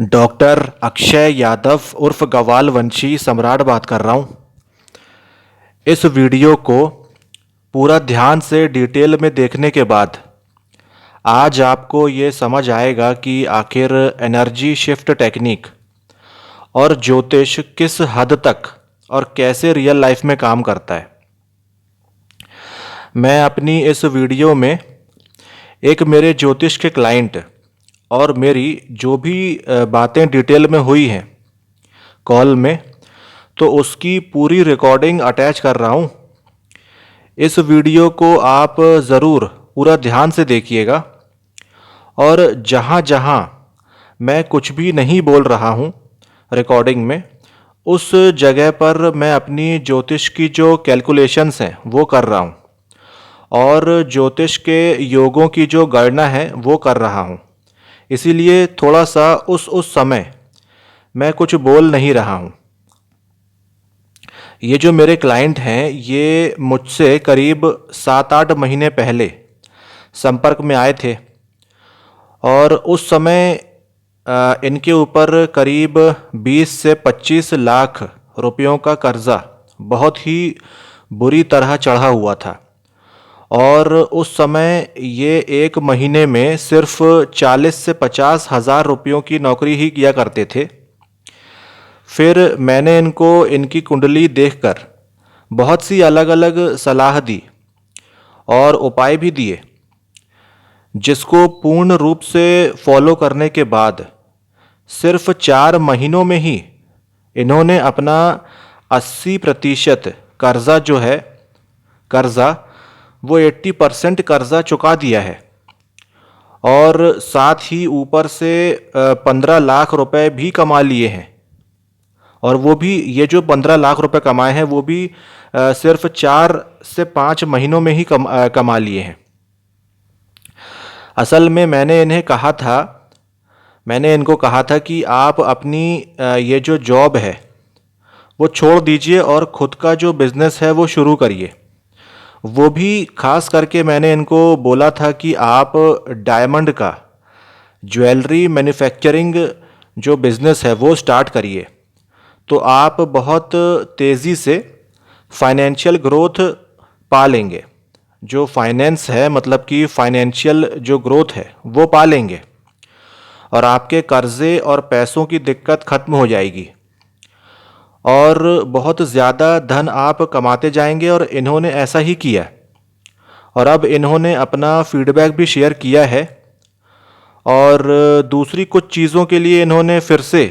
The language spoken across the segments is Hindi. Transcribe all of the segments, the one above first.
डॉक्टर अक्षय यादव उर्फ गवाल वंशी सम्राट बात कर रहा हूँ। इस वीडियो को पूरा ध्यान से डिटेल में देखने के बाद आज आपको ये समझ आएगा कि आखिर एनर्जी शिफ्ट टेक्निक और ज्योतिष किस हद तक और कैसे रियल लाइफ में काम करता है। मैं अपनी इस वीडियो में एक मेरे ज्योतिष के क्लाइंट और मेरी जो भी बातें डिटेल में हुई हैं कॉल में, तो उसकी पूरी रिकॉर्डिंग अटैच कर रहा हूँ। इस वीडियो को आप ज़रूर पूरा ध्यान से देखिएगा और जहाँ जहाँ मैं कुछ भी नहीं बोल रहा हूँ रिकॉर्डिंग में, उस जगह पर मैं अपनी ज्योतिष की जो कैलकुलेशंस हैं वो कर रहा हूँ और ज्योतिष के योगों की जो गणना है वो कर रहा हूँ। इसीलिए थोड़ा सा उस समय मैं कुछ बोल नहीं रहा हूँ। ये जो मेरे क्लाइंट हैं ये मुझसे करीब 7-8 महीने पहले संपर्क में आए थे और उस समय इनके ऊपर करीब 20 से 25 लाख रुपयों का कर्जा बहुत ही बुरी तरह चढ़ा हुआ था और उस समय ये एक महीने में सिर्फ 40 से 50 हज़ार रुपयों की नौकरी ही किया करते थे। फिर मैंने इनको इनकी कुंडली देखकर बहुत सी अलग अलग सलाह दी और उपाय भी दिए, जिसको पूर्ण रूप से फॉलो करने के बाद सिर्फ 4 महीनों में ही इन्होंने अपना 80% कर्जा जो है वो 80% कर्जा चुका दिया है और साथ ही ऊपर से 15 लाख रुपए भी कमा लिए हैं। और वो भी ये जो 15 लाख रुपए कमाए हैं वो भी सिर्फ 4 से 5 महीनों में ही कमा लिए हैं। असल में मैंने इनको कहा था कि आप अपनी ये जो जॉब है वो छोड़ दीजिए और ख़ुद का जो बिज़नेस है वो शुरू करिए। वो भी खास करके मैंने इनको बोला था कि आप डायमंड का ज्वेलरी मैन्युफैक्चरिंग जो बिज़नेस है वो स्टार्ट करिए, तो आप बहुत तेज़ी से फाइनेंशियल ग्रोथ पा लेंगे। जो फाइनेंस है मतलब कि फाइनेंशियल जो ग्रोथ है वो पा लेंगे और आपके कर्ज़े और पैसों की दिक्कत ख़त्म हो जाएगी और बहुत ज़्यादा धन आप कमाते जाएंगे। और इन्होंने ऐसा ही किया और अब इन्होंने अपना फीडबैक भी शेयर किया है और दूसरी कुछ चीज़ों के लिए इन्होंने फिर से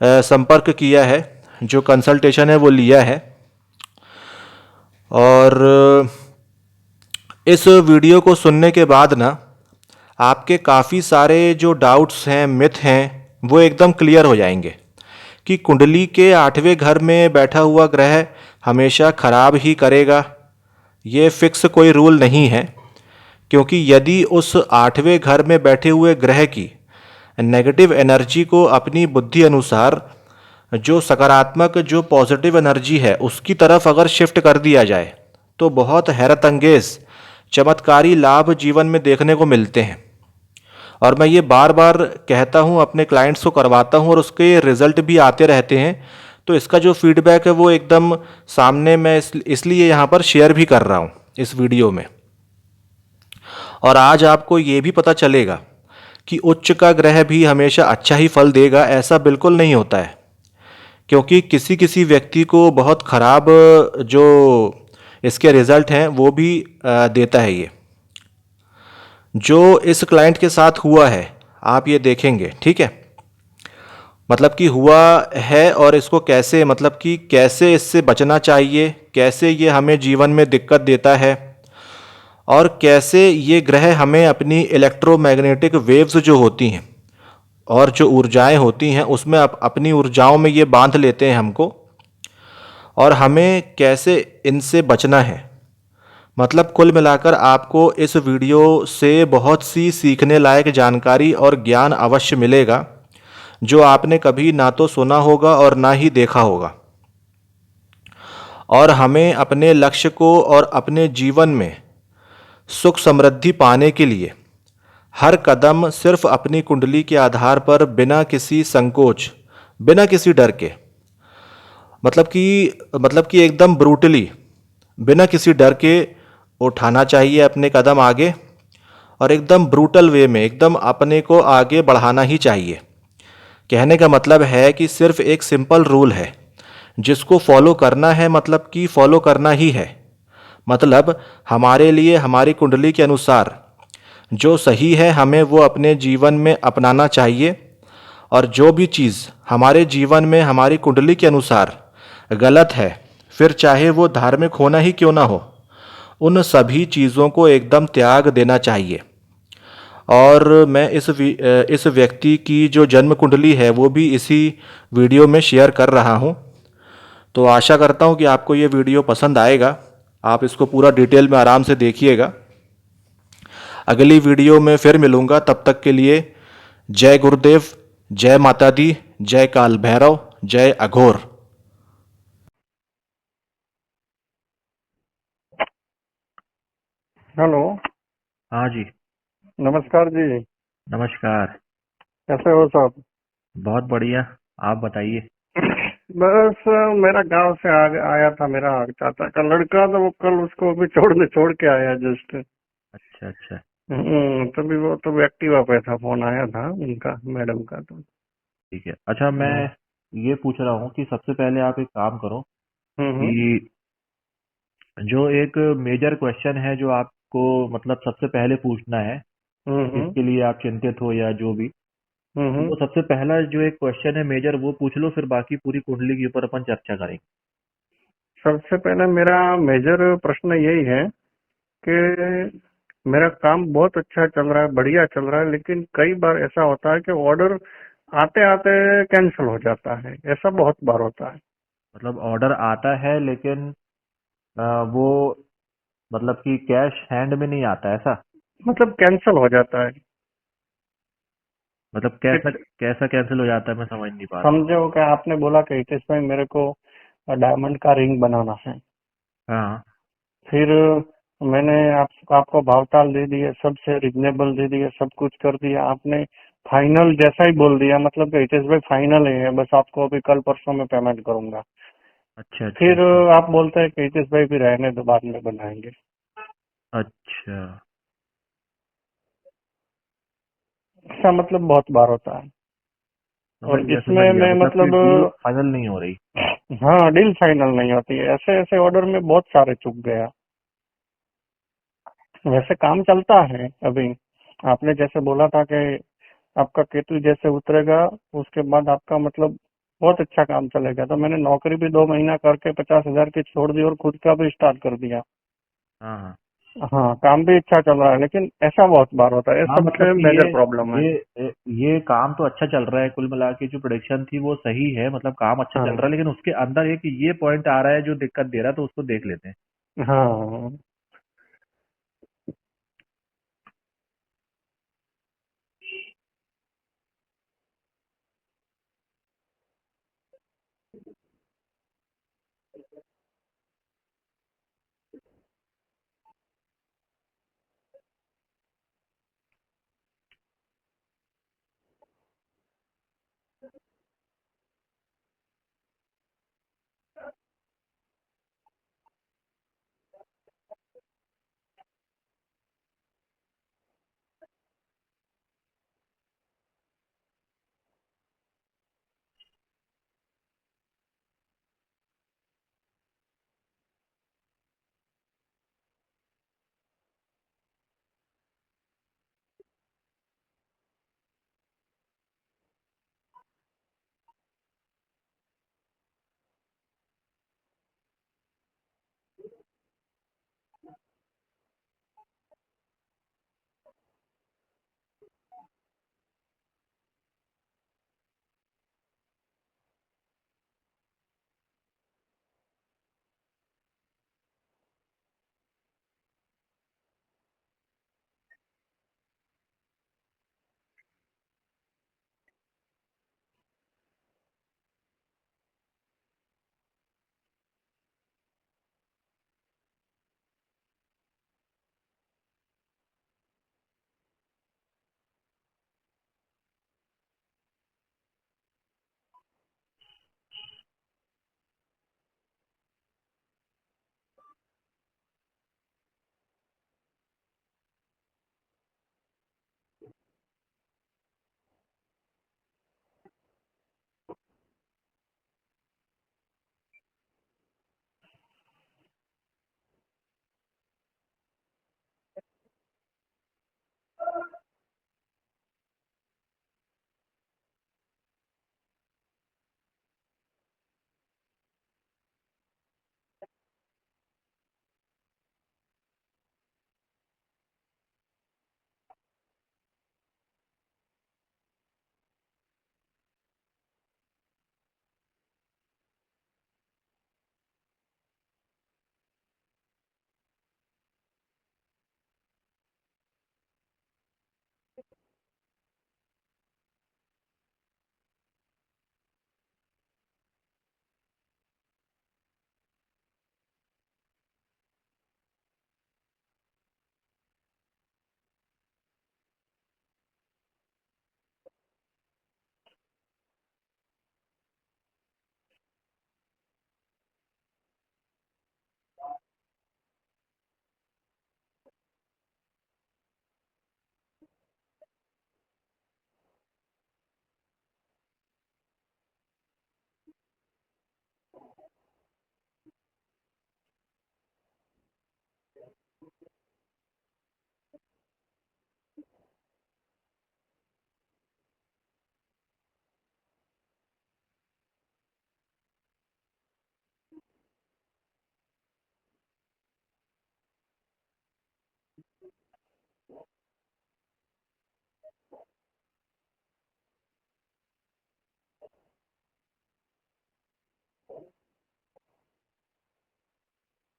संपर्क किया है, जो कंसल्टेशन है वो लिया है। और इस वीडियो को सुनने के बाद ना आपके काफ़ी सारे जो डाउट्स हैं, मिथ हैं, वो एकदम क्लियर हो जाएंगे कि कुंडली के 8वें घर में बैठा हुआ ग्रह हमेशा खराब ही करेगा। ये फिक्स कोई रूल नहीं है, क्योंकि यदि उस 8वें घर में बैठे हुए ग्रह की नेगेटिव एनर्जी को अपनी बुद्धि अनुसार जो सकारात्मक जो पॉजिटिव एनर्जी है उसकी तरफ अगर शिफ्ट कर दिया जाए तो बहुत हैरत अंगेज चमत्कारी लाभ जीवन में देखने को मिलते हैं। और मैं ये बार बार कहता हूँ, अपने क्लाइंट्स को करवाता हूँ और उसके रिज़ल्ट भी आते रहते हैं। तो इसका जो फीडबैक है वो एकदम सामने मैं इसलिए यहाँ पर शेयर भी कर रहा हूँ इस वीडियो में। और आज आपको ये भी पता चलेगा कि उच्च का ग्रह भी हमेशा अच्छा ही फल देगा, ऐसा बिल्कुल नहीं होता है। क्योंकि किसी किसी व्यक्ति को बहुत ख़राब जो इसके रिज़ल्ट हैं वो भी देता है। ये जो इस क्लाइंट के साथ हुआ है आप ये देखेंगे, ठीक है, मतलब कि हुआ है और इसको कैसे, मतलब कि कैसे इससे बचना चाहिए, कैसे ये हमें जीवन में दिक्कत देता है और कैसे ये ग्रह हमें अपनी इलेक्ट्रोमैग्नेटिक वेव्स जो होती हैं और जो ऊर्जाएं होती हैं उसमें अपनी ऊर्जाओं में ये बांध लेते हैं हमको, और हमें कैसे इनसे बचना है। मतलब कुल मिलाकर आपको इस वीडियो से बहुत सी सीखने लायक जानकारी और ज्ञान अवश्य मिलेगा, जो आपने कभी ना तो सुना होगा और ना ही देखा होगा। और हमें अपने लक्ष्य को और अपने जीवन में सुख समृद्धि पाने के लिए हर कदम सिर्फ अपनी कुंडली के आधार पर बिना किसी संकोच, बिना किसी डर के, मतलब कि एकदम ब्रूटली, बिना किसी डर के उठाना चाहिए अपने कदम आगे, और एकदम ब्रूटल वे में एकदम अपने को आगे बढ़ाना ही चाहिए। कहने का मतलब है कि सिर्फ एक सिंपल रूल है जिसको फॉलो करना है, मतलब कि फॉलो करना ही है। मतलब हमारे लिए हमारी कुंडली के अनुसार जो सही है हमें वो अपने जीवन में अपनाना चाहिए, और जो भी चीज़ हमारे जीवन में हमारी कुंडली के अनुसार गलत है, फिर चाहे वो धार्मिक होना ही क्यों ना हो, उन सभी चीज़ों को एकदम त्याग देना चाहिए। और मैं इस व्यक्ति की जो जन्म कुंडली है वो भी इसी वीडियो में शेयर कर रहा हूँ। तो आशा करता हूँ कि आपको ये वीडियो पसंद आएगा। आप इसको पूरा डिटेल में आराम से देखिएगा। अगली वीडियो में फिर मिलूँगा, तब तक के लिए जय गुरुदेव, जय माता दी, जय काल भैरव, जय अघोर। हेलो। हाँ जी। नमस्कार जी। नमस्कार। कैसे हो सब? बहुत बढ़िया। आप बताइए। बस मेरा गांव से आया था मेरा चाचा का लड़का, तो वो कल उसको अभी छोड़ के आया जस्ट। अच्छा अच्छा। तभी वो तो एक्टिवा पे था, फोन आया था उनका, मैडम का। तो ठीक है। अच्छा, मैं हम्म ये पूछ रहा हूँ कि सबसे पहले आप एक काम करो हम्म कि जो एक मेजर क्वेश्चन है जो आपको मतलब सबसे पहले पूछना है, हम्म इसके लिए आप चिंतित हो या जो भी, हम्म। वो सबसे पहला जो एक क्वेश्चन है मेजर वो पूछ लो, फिर बाकी पूरी कुंडली के ऊपर अपन चर्चा करेंगे। सबसे पहले मेरा मेजर प्रश्न यही है कि मेरा काम बहुत अच्छा चल रहा है, बढ़िया चल रहा है, लेकिन कई बार ऐसा होता है कि ऑर्डर आते आते कैंसिल हो जाता है। ऐसा बहुत बार होता है। मतलब ऑर्डर आता है लेकिन वो मतलब कि कैश हैंड में नहीं आता, ऐसा? मतलब कैंसिल हो जाता है मतलब कि कैसा कैसा कैंसिल हो जाता है, मैं समझ नहीं पा रहा हूँ। समझो कि आपने बोला कि हितेश भाई मेरे को डायमंड का रिंग बनाना है। हाँ। फिर मैंने आपको भावताल दे दिए, सबसे रिजनेबल दे दिए, सब कुछ कर दिया आपने। फाइनल जैसा ही बोल दिया, मतलब कि हितेश भाई फाइनल है, बस आपको अभी कल परसों में पेमेंट करूंगा। अच्छा अच्छा फिर अच्छा। आप बोलते हैं कि हितेश भाई भी रहने दो, बाद में बनाएंगे। अच्छा। ऐसा मतलब बहुत बार होता है। समझ और गया समझ इसमें गया, मैं मतलब कि मतलब डील फाइनल नहीं हो रही। हाँ, डील फाइनल नहीं होती है। ऐसे ऐसे ऑर्डर में बहुत सारे चुक गया। वैसे काम चलता है अभी। आपने जैसे बोला था कि आपका केतु जैसे उतरेगा, उसके बाद आपका मतलब बहुत अच्छा काम चलेगा, तो मैंने नौकरी भी 2 महीना करके 50,000 की छोड़ दी और खुद का भी स्टार्ट कर दिया। हाँ हाँ। हाँ, काम भी अच्छा चल रहा है, लेकिन ऐसा बहुत बार होता है। ये हाँ, मतलब सबसे कि मेजर प्रॉब्लम है। ये काम तो अच्छा चल रहा है, कुल मिला के जो प्रोडक्शन थी वो सही है, मतलब काम अच्छा चल रहा हाँ है, लेकिन उसके अंदर एक ये पॉइंट आ रहा है जो दिक्कत दे रहा है, तो उसको देख लेते हैं। हाँ।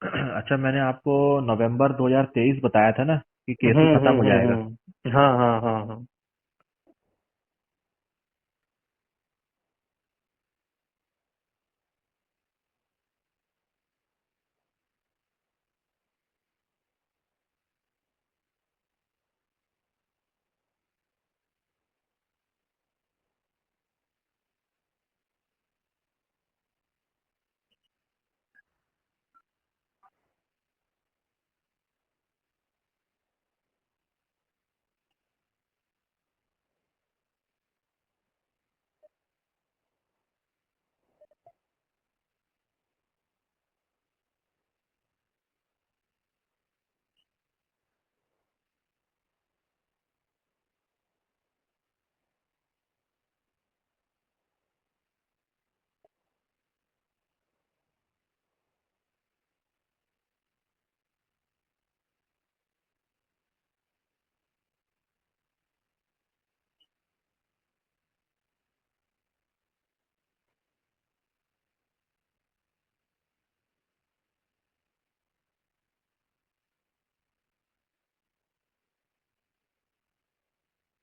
अच्छा, मैंने आपको नवंबर 2023 बताया था ना कि केसी खत्म हो जाएगा। हाँ हाँ हाँ हाँ।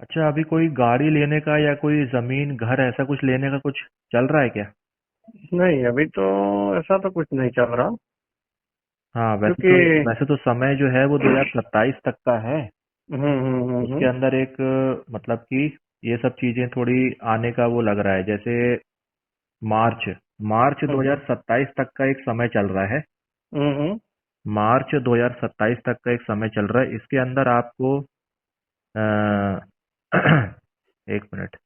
अच्छा, अभी कोई गाड़ी लेने का या कोई जमीन घर ऐसा कुछ लेने का कुछ चल रहा है क्या? नहीं, अभी तो ऐसा तो कुछ नहीं चल रहा, हाँ, वैसे क्योंकि तो वैसे तो समय जो है वो 2027 तक का है। उसके हम्म। अंदर एक मतलब कि ये सब चीजें थोड़ी आने का वो लग रहा है, जैसे मार्च मार्च हम्म 2027 तक का एक समय चल रहा है। हम्म। मार्च 2027 तक का एक समय चल रहा है, इसके अंदर आपको अ, एक मिनट।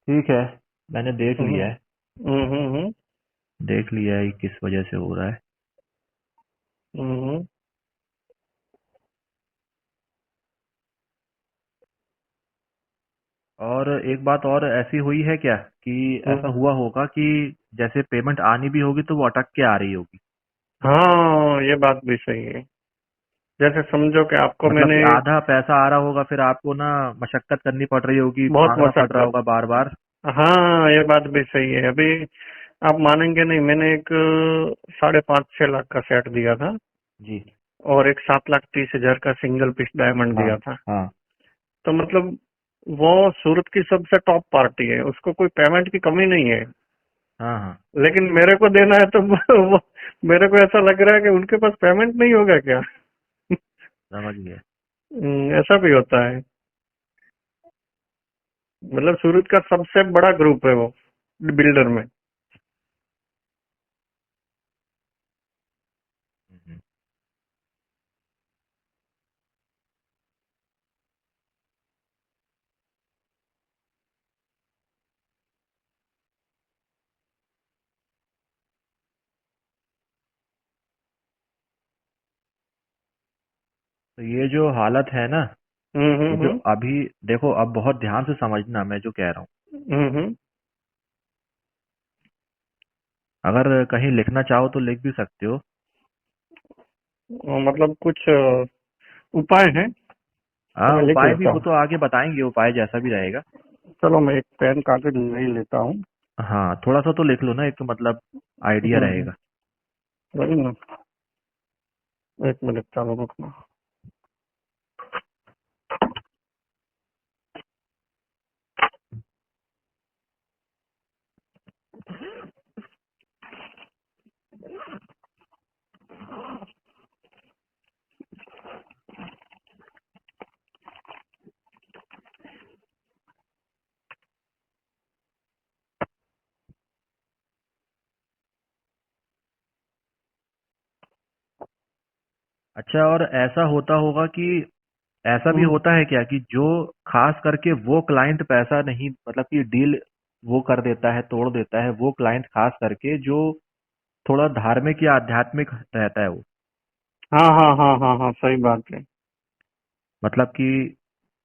ठीक है, मैंने देख हम्म लिया है। हम्म देख लिया है कि किस वजह से हो रहा है। हम्म और एक बात और ऐसी हुई है क्या कि ऐसा हम्म। हुआ होगा कि जैसे पेमेंट आनी भी होगी तो वो अटक के आ रही होगी। हाँ, ये बात भी सही है। जैसे समझो कि आपको मतलब मैंने कि आधा पैसा आ रहा होगा, फिर आपको ना मशक्कत करनी पड़ रही होगी, बहुत मांगना पड़ रहा मशक्कत। होगा बार बार। हाँ, ये बात भी सही है। अभी आप मानेंगे नहीं, मैंने एक 5.5 6 लाख का सेट दिया था जी। और एक 7,30,000 का सिंगल पीस डायमंड हाँ। दिया था। हाँ। तो मतलब वो सूरत की सबसे टॉप पार्टी है, उसको कोई पेमेंट की कमी नहीं है। हाँ। हाँ। लेकिन मेरे को देना है तो वो मेरे को ऐसा लग रहा है कि उनके पास पेमेंट नहीं होगा क्या। समझ गया। ऐसा भी होता है। मतलब सूरत का सबसे बड़ा ग्रुप है वो, बिल्डर में। हम्म। तो ये जो हालत है ना, हम्म ये हम्म जो हम्म अभी देखो, अब बहुत ध्यान से समझना मैं जो कह रहा हूँ। हम्म। अगर कहीं लिखना चाहो तो लिख भी सकते हो। मतलब कुछ उपाय है तो हाँ, मैं लिख उपाय भी लेता वो हूँ। तो आगे बताएंगे, उपाय जैसा भी रहेगा। चलो मैं एक पेन कागज ले लेता हूँ। हाँ, थोड़ा सा तो लिख लो ना, एक तो मतलब आइडिया रहेगा। वही ना। एक मिनट चालू रखना। अच्छा, और ऐसा होता होगा कि ऐसा भी हम्म होता है क्या कि जो खास करके वो क्लाइंट पैसा नहीं, मतलब कि डील वो कर देता है, तोड़ देता है, वो क्लाइंट खास करके जो थोड़ा धार्मिक या आध्यात्मिक रहता है वो। हाँ हाँ हाँ हाँ हाँ, सही बात है। मतलब कि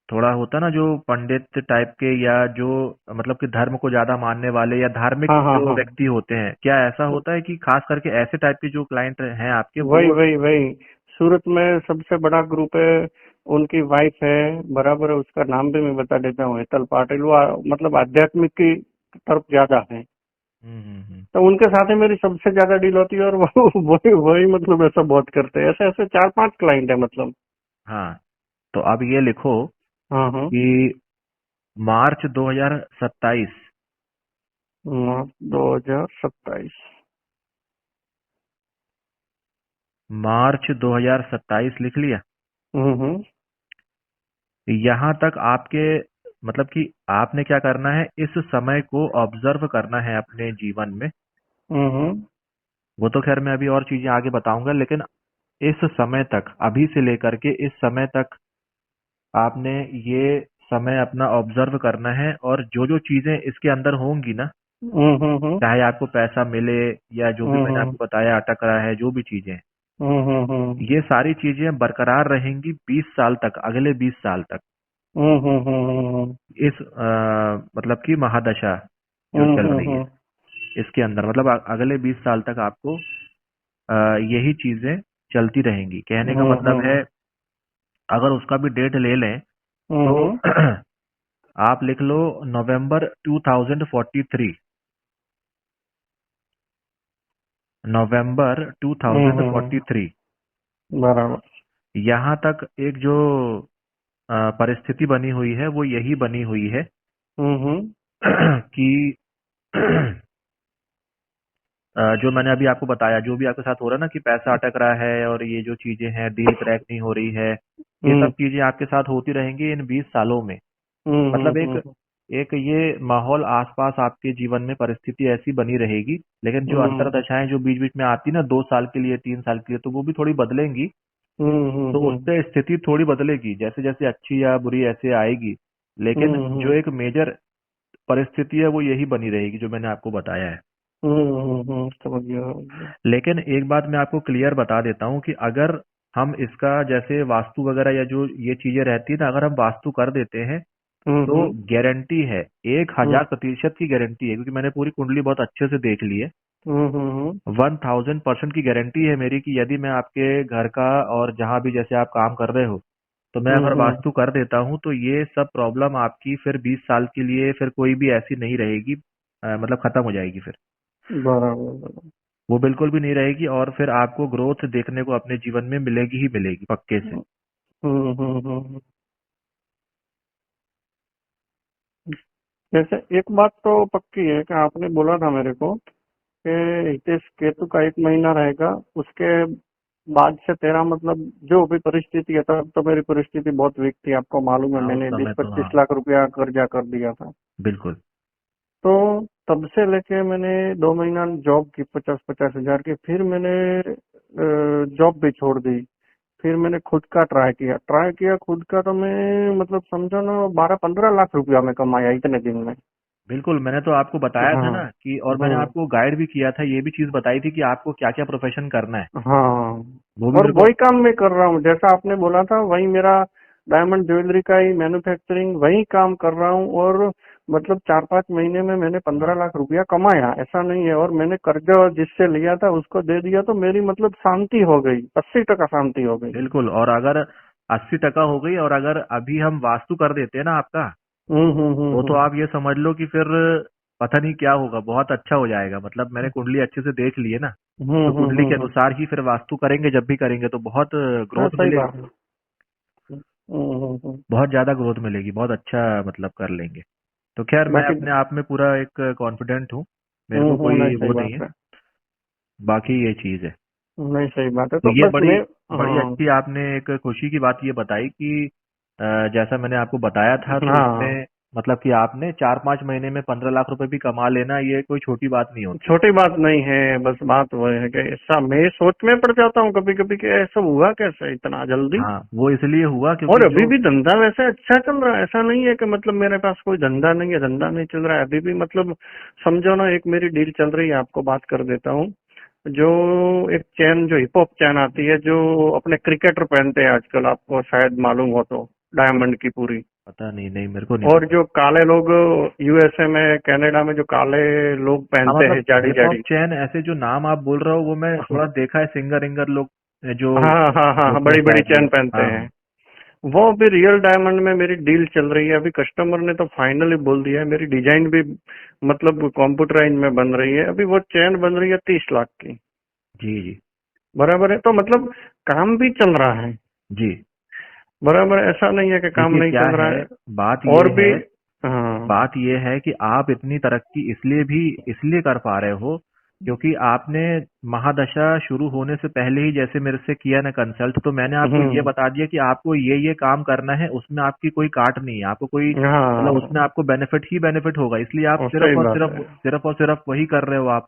थोड़ा होता है ना जो पंडित टाइप के, या जो मतलब कि धर्म को ज्यादा मानने वाले या धार्मिक हाँ हाँ जो हाँ। व्यक्ति होते हैं, क्या ऐसा होता है कि खास करके ऐसे टाइप के जो क्लाइंट हैं आपके वही वो। वही वही। सूरत में सबसे बड़ा ग्रुप है। उनकी वाइफ है, बराबर है। उसका नाम भी मैं बता देता हूँ, हेतल पाटिल। वो मतलब आध्यात्मिक की तरफ ज्यादा है। हम्म। तो उनके साथ ही मेरी सबसे ज्यादा डील होती है और वो वही वही मतलब ऐसा बहुत करते हैं। ऐसे ऐसे 4 5 क्लाइंट है मतलब। हाँ, तो अब ये लिखो हाँ हाँ। कि मार्च 2027, 2027। मार्च 2027 लिख लिया। हम्म। यहाँ तक आपके, मतलब कि आपने क्या करना है, इस समय को ऑब्जर्व करना है अपने जीवन में। हम्म वो तो खैर मैं अभी और चीजें आगे बताऊंगा, लेकिन इस समय तक, अभी से लेकर के इस समय तक आपने ये समय अपना ऑब्जर्व करना है, और जो जो चीजें इसके अंदर होंगी ना, हम्म चाहे आपको पैसा मिले या जो भी मैंने हम्म आपको बताया अटक रहा है, जो भी चीजें, हम्म ये सारी चीजें बरकरार रहेंगी 20 साल तक, अगले 20 साल तक। इस मतलब कि महादशा जो चल रही है इसके अंदर, मतलब अगले 20 साल तक आपको यही चीजें चलती रहेंगी। कहने का मतलब है, अगर उसका भी डेट ले लें तो आप लिख लो नवंबर 2043। नवंबर हम्म। 2043। बराबर। यहाँ तक एक जो परिस्थिति बनी हुई है वो यही बनी हुई है हम्म कि जो मैंने अभी आपको बताया, जो भी आपके साथ हो रहा है ना कि पैसा अटक रहा है और ये जो चीजें हैं, डील क्रैक नहीं हो रही है, ये सब हम्म चीजें आपके साथ होती रहेंगी इन 20 सालों में। मतलब एक हम्म एक ये माहौल आसपास आपके जीवन में परिस्थिति ऐसी बनी रहेगी, लेकिन जो हम्म अंतरदशाएं जो बीच बीच में आती ना 2 साल के लिए 3 साल के लिए, तो वो भी थोड़ी बदलेंगी। तो हम्म उससे स्थिति थोड़ी बदलेगी, जैसे जैसे अच्छी या बुरी ऐसे आएगी। लेकिन जो हम्म एक मेजर परिस्थिति है वो यही बनी रहेगी जो मैंने आपको बताया है। समझ गया समझ गया। लेकिन एक बात मैं आपको क्लियर बता देता हूँ कि अगर हम इसका जैसे वास्तु वगैरह या जो ये चीजें रहती है ना, अगर हम वास्तु कर देते हैं तो हम्म गारंटी है, एक हम्म हजार प्रतिशत की गारंटी है, क्योंकि मैंने पूरी कुंडली बहुत अच्छे से देख ली है। हम्म। 1000% की गारंटी है मेरी कि यदि मैं आपके घर का और जहां भी जैसे आप काम कर रहे हो, तो मैं अगर हम्म। वास्तु कर देता हूँ तो ये सब प्रॉब्लम आपकी फिर 20 साल के लिए फिर कोई भी ऐसी नहीं रहेगी। मतलब खत्म हो जाएगी फिर। बराबर बराबर। वो बिल्कुल भी नहीं रहेगी, और फिर आपको ग्रोथ देखने को अपने जीवन में मिलेगी ही मिलेगी पक्के से। हम्म। जैसे एक बात तो पक्की है कि आपने बोला था मेरे को कि हितेश केतु का 1 महीना रहेगा, उसके बाद से तेरा मतलब जो भी परिस्थिति है, तब तो मेरी परिस्थिति बहुत वीक थी, आपको मालूम है, हाँ, उस मैंने बीस समय तो पच्चीस हाँ। लाख रुपया कर्जा कर दिया था। बिल्कुल। तो तब से लेके मैंने 2 महीना जॉब की 50-50 हजार की, फिर मैंने जॉब भी छोड़ दी। फिर मैंने खुद का ट्राई किया खुद का, तो मैं मतलब समझो ना 12-15 लाख रुपया मैं कमाया इतने दिन में। बिल्कुल, मैंने तो आपको बताया था ना हाँ कि, और मैंने हाँ आपको गाइड भी किया था, ये भी चीज बताई थी कि आपको क्या क्या प्रोफेशन करना है। हाँ। वो भी और मेरे को। वही काम मैं कर रहा हूँ जैसा आपने बोला था, वही मेरा डायमंड ज्वेलरी का ही मैन्युफैक्चरिंग वही काम कर रहा हूँ। और मतलब 4-5 महीने में मैंने पंद्रह हाँ, लाख रुपया कमाया, ऐसा नहीं है। और मैंने कर्जा जिससे लिया था उसको दे दिया, तो मेरी मतलब शांति हो गई, 80% शांति हो गई। बिल्कुल। और अगर 80% हो गई, और अगर अभी हम वास्तु कर देते हैं ना आपका, तो आप ये समझ लो कि फिर पता नहीं क्या होगा, बहुत अच्छा हो जाएगा। मतलब मैंने कुंडली अच्छे से देख ली है ना, तो कुंडली के हम्म। अनुसार ही फिर वास्तु करेंगे, जब भी करेंगे तो बहुत हाँ ग्रोथ सही बात मिलेगी। है। बहुत ज्यादा ग्रोथ मिलेगी, बहुत अच्छा मतलब कर लेंगे। तो खैर, मैं बाकी अपने आप में पूरा एक कॉन्फिडेंट हूँ, मेरे को नहीं कोई सही वो नहीं है। बात है। बाकी ये चीज है। नहीं सही बात है, तो तो ये बस बड़ी मैं। बड़ी हाँ अच्छी आपने एक खुशी की बात ये बताई कि जैसा मैंने आपको बताया था, तो हाँ। उसमें मतलब कि आपने 4-5 महीने में 15 लाख रुपए भी कमा लेना, ये कोई छोटी बात नहीं होती। छोटी बात नहीं है, बस बात वो है कि ऐसा मैं सोच में पड़ जाता हूँ कभी कभी कि ऐसा हुआ कैसे इतना जल्दी। हाँ, वो इसलिए हुआ और क्योंकि अभी जो। भी धंधा वैसे अच्छा चल रहा है, ऐसा नहीं है कि मतलब मेरे पास कोई धंधा नहीं है, धंधा नहीं चल रहा है अभी भी। मतलब समझो ना, एक मेरी डील चल रही है, आपको बात कर देता हूँ। जो एक चैन, जो हिप हॉप चैन आती है, जो अपने क्रिकेटर पहनते हैं आजकल, आपको शायद मालूम हो तो, डायमंड की पूरी। पता नहीं, नहीं मेरे को नहीं और पता। जो काले लोग यूएसए में, कनाडा में, जो काले लोग हाँ, पहनते हैं मतलब जाड़ी हिप हॉप जाड़ी। चैन, ऐसे जो नाम आप बोल रहे हो वो मैं थोड़ा देखा है, सिंगर इंगर लोग जो हाँ हाँ हाँ हाँ, होते हैं बड़ी बड़ी शायद वो। चैन पहनते हाँ हैं। हाँ। वो अभी रियल डायमंड में मेरी डील चल रही है। अभी कस्टमर ने तो फाइनली बोल दिया है, मेरी डिजाइन भी मतलब कंप्यूटराइज में बन रही है। अभी वो चैन बन रही है 30 लाख की। जी जी। बराबर है, तो मतलब काम भी चल रहा है। जी। बराबर है, ऐसा नहीं है कि काम देखिए नहीं क्या चल रहा है, है। बात और ये भी। है हाँ बात ये है कि आप इतनी तरक्की इसलिए कर पा रहे हो क्योंकि आपने महादशा शुरू होने से पहले ही जैसे मेरे से किया ना कंसल्ट, तो मैंने आपको ये हम्म। बता दिया कि आपको ये काम करना है, उसमें आपकी कोई काट नहीं है, आपको कोई मतलब उसमें हाँ आपको बेनिफिट ही बेनिफिट होगा, इसलिए आप सही बात है। सिर्फ और सिर्फ वही कर रहे हो आप।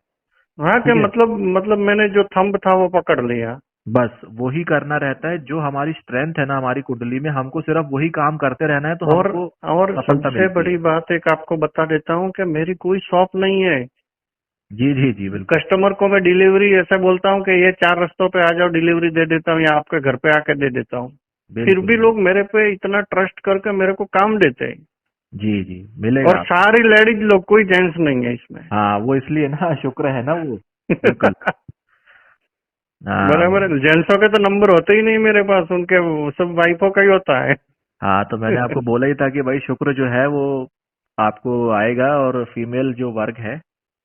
हाँ क्या ठीक है। मतलब मैंने जो थंब था वो पकड़ लिया। बस वही करना रहता है, जो हमारी स्ट्रेंथ है ना हमारी कुंडली में, हमको सिर्फ वही काम करते रहना है, तो और हमको और सफलता सबसे मिलती बड़ी है। बात एक आपको बता देता हूँ कि मेरी कोई शॉप नहीं है। जी जी जी, बिल्कुल। कस्टमर को मैं डिलीवरी ऐसा बोलता हूँ कि ये 4 रस्तों पे आ जाओ, डिलीवरी दे देता हूँ, या आपके घर पे आके दे देता हूँ। फिर बिल्कुल भी बिल्कुल। लोग मेरे पे इतना ट्रस्ट करके मेरे को काम देते हैं। जी जी, मिलेगा और आपको। सारी लेडीज लोग, कोई जेंट्स नहीं है इसमें। हाँ, वो इसलिए ना शुक्र है ना वो। बिल्कुल। हाँ बराबर है, जेंट्सों के तो नंबर होते ही नहीं मेरे पास, उनके वो सब वाइफों का ही होता है। हाँ, तो मैंने आपको बोला ही था कि भाई शुक्र जो है वो आपको आएगा, और फीमेल जो वर्ग है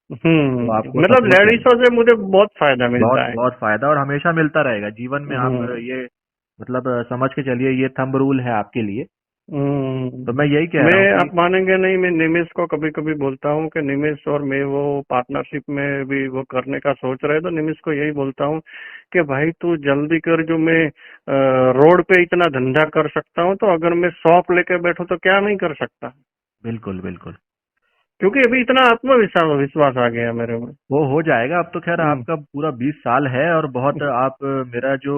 वो आपको मतलब सपोर्ट करेगी। लेडीजों से मुझे बहुत फायदा बहुत मिलता है। बहुत फायदा, और हमेशा मिलता रहेगा जीवन में। आप हम्म ये मतलब समझ के चलिए, ये थंब रूल है आपके लिए। तो मैं यही कह मैं, रहा हूँ कि। आप मानेंगे नहीं, मैं निमेश को कभी कभी बोलता हूँ कि निमेश और मैं वो पार्टनरशिप में भी वो करने का सोच रहे, तो निमेश को यही बोलता हूँ कि भाई तू जल्दी कर, जो मैं रोड पे इतना धंधा कर सकता हूँ, तो अगर मैं शॉप लेके बैठूं तो क्या नहीं कर सकता। बिल्कुल बिल्कुल। क्योंकि अभी इतना आत्मविश्वास विश्वास आ गया मेरे में। वो हो जाएगा। अब तो खैर हम्म। आपका पूरा 20 साल है, और बहुत आप मेरा जो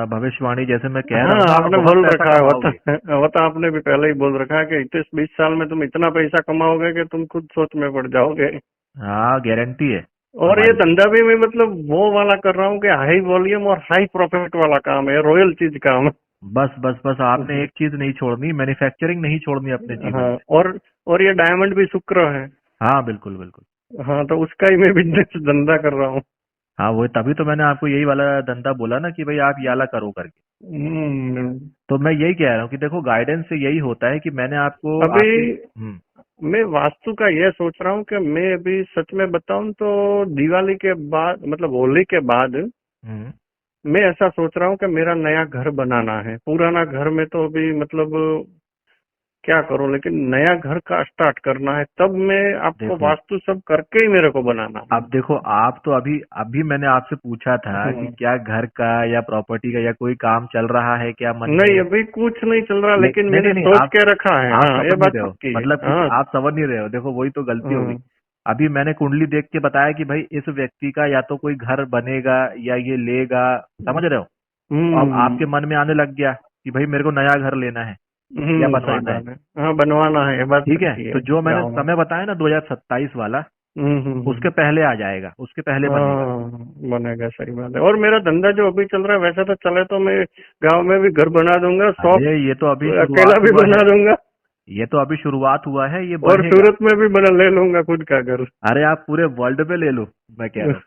भविष्यवाणी जैसे मैं कह रहा हाँ, हूँ ना, आप आपने बहुत बोल पैसा रखा है, कमाओगे। वो तो आपने भी पहले ही बोल रखा है कि 21-20 साल में तुम इतना पैसा कमाओगे कि तुम खुद सोच में पड़ जाओगे। हाँ, गारंटी है और ये हमारी। धंधा भी मैं मतलब वो वाला कर रहा हूँ कि हाई वॉल्यूम और हाई प्रॉफिट वाला काम है, रॉयल चीज काम बस बस बस, आपने है। एक चीज नहीं छोड़नी, मैन्युफैक्चरिंग नहीं छोड़नी अपने जीवन हाँ, में। और ये डायमंड भी शुक्र है। हाँ बिल्कुल बिल्कुल। हाँ, तो उसका ही मैं बिजनेस धंधा कर रहा हूँ। हाँ, वो तभी तो मैंने आपको यही वाला धंधा बोला ना कि भाई आप ये वाला करो करके। हम्म। तो मैं यही कह रहा हूँ कि देखो, गाइडेंस से यही होता है कि मैंने आपको अभी आपके मैं वास्तु का ये सोच रहा हूँ कि मैं अभी सच में बताऊं तो दिवाली के बाद मतलब होली के बाद हम्म, मैं ऐसा सोच रहा हूँ कि मेरा नया घर बनाना है। पुराना घर में तो अभी मतलब क्या करूं, लेकिन नया घर का स्टार्ट करना है, तब मैं आपको देखो, वास्तु सब करके ही मेरे को बनाना है। अब देखो, आप तो अभी अभी मैंने आपसे पूछा था कि हम्म। क्या घर का या प्रॉपर्टी का या कोई काम चल रहा है क्या मन नहीं, में। अभी कुछ नहीं चल रहा, लेकिन नहीं नहीं मैंने नहीं, सोच आप के रखा है। आप हाँ, ये समझ नहीं बात रहे हो, पक्की है। मतलब कि हाँ। आप समझ नहीं रहे हो। देखो, वही तो गलती हो गई। हम्म। अभी मैंने कुंडली देख के बताया कि भाई इस व्यक्ति का या तो कोई घर बनेगा या ये लेगा, समझ रहे हो। तो अब आपके हम्म। मन में आने लग गया कि भाई मेरे को नया घर लेना है या सही बनवाना है। बात है। हाँ, बनवाना है, ये बात ठीक है, पक्की तो है जो मैंने गाँव में। समय बताया ना 2027 वाला, उसके हम्म। पहले आ जाएगा, उसके पहले बनेगा। हाँ, बनेगा, सही बात है। और मेरा धंधा जो अभी चल रहा है वैसे तो चले तो मैं गांव में भी घर बना दूंगा, शॉप अरे ये तो अभी अकेला शुरुआत भी हुआ है। बना दूंगा, ये तो अभी शुरुआत हुआ है, ये और बढ़ेगा। सूरत में भी बना ले लूंगा खुद का घर। अरे आप पूरे वर्ल्ड पे ले लो, मैं कह रहा हूँ।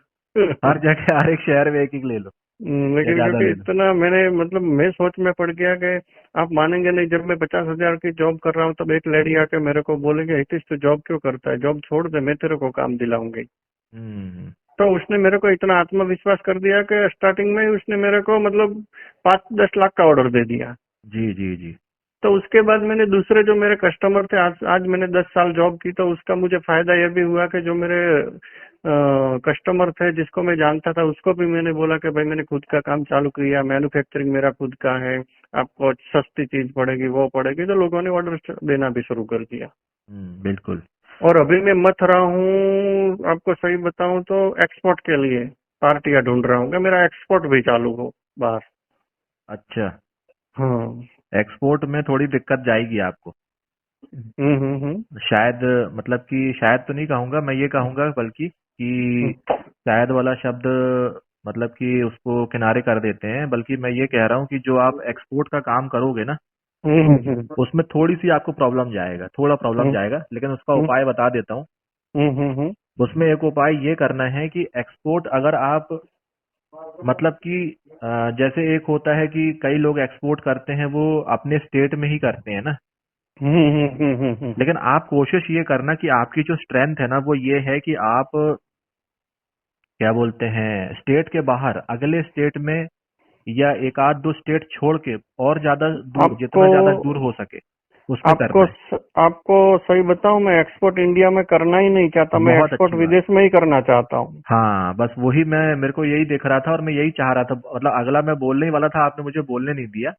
हर जगह, हर एक शहर में एक एक ले लो या लेकिन ज्यादा क्योंकि ले लो। इतना मैंने मतलब मैं सोच में पड़ गया कि आप मानेंगे नहीं, जब मैं 50,000 की जॉब कर रहा हूँ तब एक लेडी आके मेरे को बोलेगी, हितेश तू जॉब क्यों करता है, जॉब छोड़ दे, मैं तेरे को काम दिलाऊंगी। हम्म। तो उसने मेरे को इतना आत्मविश्वास कर दिया कि स्टार्टिंग में ही उसने मेरे को मतलब 5-10 लाख का ऑर्डर दे दिया। जी जी जी। तो उसके बाद मैंने दूसरे जो मेरे कस्टमर थे, आज मैंने 10 साल जॉब की, तो उसका मुझे फायदा यह भी हुआ कि जो मेरे कस्टमर थे जिसको मैं जानता था उसको भी मैंने बोला कि भाई मैंने खुद का काम चालू किया, मैन्युफैक्चरिंग मेरा खुद का है, आपको सस्ती चीज पड़ेगी वो पड़ेगी, तो लोगों ने ऑर्डर देना भी शुरू कर दिया। बिल्कुल। और अभी मैं मथ रहा हूँ, आपको सही बताऊं तो एक्सपोर्ट के लिए पार्टियां ढूंढ रहा हूँ कि मेरा एक्सपोर्ट भी चालू हो बाहर। अच्छा, हाँ। एक्सपोर्ट में थोड़ी दिक्कत जाएगी आपको हम्म। शायद। मतलब कि शायद तो नहीं कहूंगा, मैं ये कहूंगा बल्कि कि शायद वाला शब्द, मतलब कि उसको किनारे कर देते हैं। बल्कि मैं ये कह रहा हूँ कि जो आप एक्सपोर्ट का काम करोगे ना, हम्म। हम्म। उसमें थोड़ी सी आपको प्रॉब्लम जाएगा, थोड़ा प्रॉब्लम हम्म। जाएगा, लेकिन उसका हम्म। उपाय बता देता हूँ। हम्म। उसमें एक उपाय ये करना है कि एक्सपोर्ट अगर आप, मतलब कि जैसे एक होता है कि कई लोग एक्सपोर्ट करते हैं वो अपने स्टेट में ही करते हैं ना। लेकिन आप कोशिश ये करना कि आपकी जो स्ट्रेंथ है ना वो ये है कि आप क्या बोलते हैं, स्टेट के बाहर अगले स्टेट में या एक आध दो स्टेट छोड़ के और ज्यादा दूर, आपको जितना ज्यादा दूर हो सके उसमें आपको करना है। आपको सही बताऊं, मैं एक्सपोर्ट इंडिया में करना ही नहीं चाहता, मैं बहुत एक्सपोर्ट अच्छी बात। विदेश में ही करना चाहता हूँ। हाँ, बस वही मैं, मेरे को यही दिख रहा था और मैं यही चाह रहा था। मतलब अगला मैं बोलने ही वाला था, आपने मुझे बोलने नहीं दिया।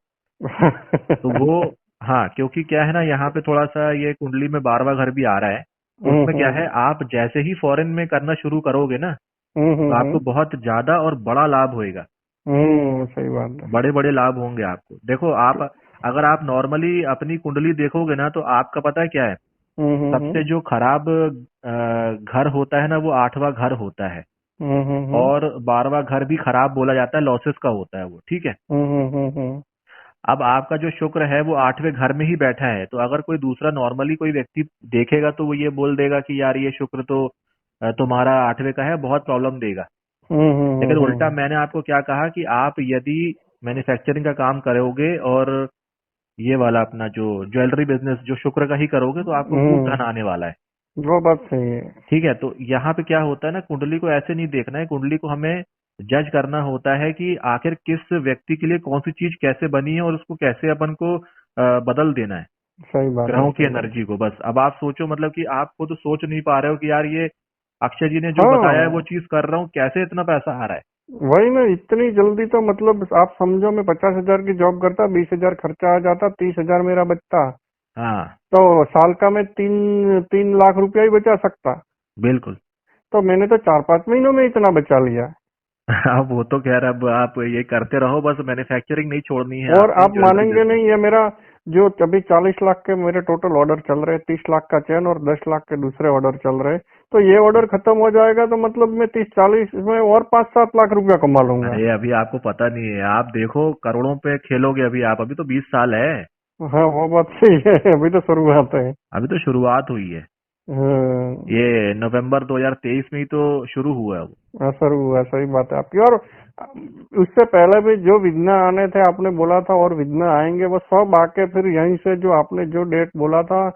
तो वो, हाँ, क्योंकि क्या है ना, यहाँ पे थोड़ा सा ये कुंडली में 12वां घर भी आ रहा है। उसमें क्या है, आप जैसे ही फॉरेन में करना शुरू करोगे ना, तो आपको बहुत ज्यादा और बड़ा लाभ होएगा। सही बात है। बड़े बड़े लाभ होंगे आपको। देखो, आप अगर आप नॉर्मली अपनी कुंडली देखोगे ना, तो आपका पता है क्या है, हम्म। सबसे जो खराब घर होता है ना, वो 8वां घर होता है। हम्म। और 12वां घर भी खराब बोला जाता है, लॉसेस का होता है वो, ठीक है। हम्म। अब आपका जो शुक्र है वो 8वें घर में ही बैठा है, तो अगर कोई दूसरा नॉर्मली कोई व्यक्ति देखेगा तो वो ये बोल देगा कि यार ये शुक्र तो तुम्हारा 8वें का है, बहुत प्रॉब्लम देगा। लेकिन उल्टा मैंने आपको क्या कहा कि आप यदि मैन्युफैक्चरिंग का काम करोगे और ये वाला अपना जो ज्वेलरी बिजनेस जो शुक्र का ही करोगे, तो आपको खूब धन आने वाला है। वो बात सही है। ठीक है, तो यहाँ पे क्या होता है ना, कुंडली को ऐसे नहीं देखना है। कुंडली को हमें जज करना होता है कि आखिर किस व्यक्ति के लिए कौन सी चीज कैसे बनी है और उसको कैसे अपन को बदल देना है, सही बात है। ग्रहों की सही बात एनर्जी को। बस अब आप सोचो, मतलब कि आप खुद सोच नहीं पा रहे हो कि यार ये अक्षय जी ने है। जो बताया है वो हाँ, चीज कर रहा हूँ, कैसे इतना पैसा आ रहा है। वही ना, इतनी जल्दी तो मतलब आप समझो, मैं 50,000 की जॉब करता, 20,000 खर्चा आ जाता, 30,000 मेरा बचता, हाँ तो साल का मैं 3 3 लाख रुपया ही बचा सकता। बिल्कुल। तो मैंने तो 4 5 महीनों में इतना बचा लिया। अब वो तो खैर, अब आप ये करते रहो, बस मैन्युफैक्चरिंग नहीं छोड़नी है और आपने, आप ज्वेलरी मानेंगे बिजनेस। नहीं, ये मेरा जो अभी 40 लाख के मेरे टोटल ऑर्डर चल रहे हैं, 30 लाख का चेन और 10 लाख के दूसरे ऑर्डर चल रहे हैं। तो ये ऑर्डर खत्म हो जाएगा तो मतलब मैं 30 40 में और 5 7 लाख रुपया कमा लूंगा। अरे अभी आपको पता नहीं है, आप देखो करोड़ों पे खेलोगे अभी आप, अभी तो 20 साल है। हाँ वो बात सही है, अभी तो शुरुआत है। अभी तो शुरुआत हुई है। हाँ, ये नवंबर 2023 में ही तो शुरू हुआ है वो। असर हुआ, सही बात है आपकी। और उससे पहले भी जो विघ्न आने थे आपने बोला था, और विघ्न आएंगे, वो सब आके फिर यहीं से जो आपने जो डेट बोला था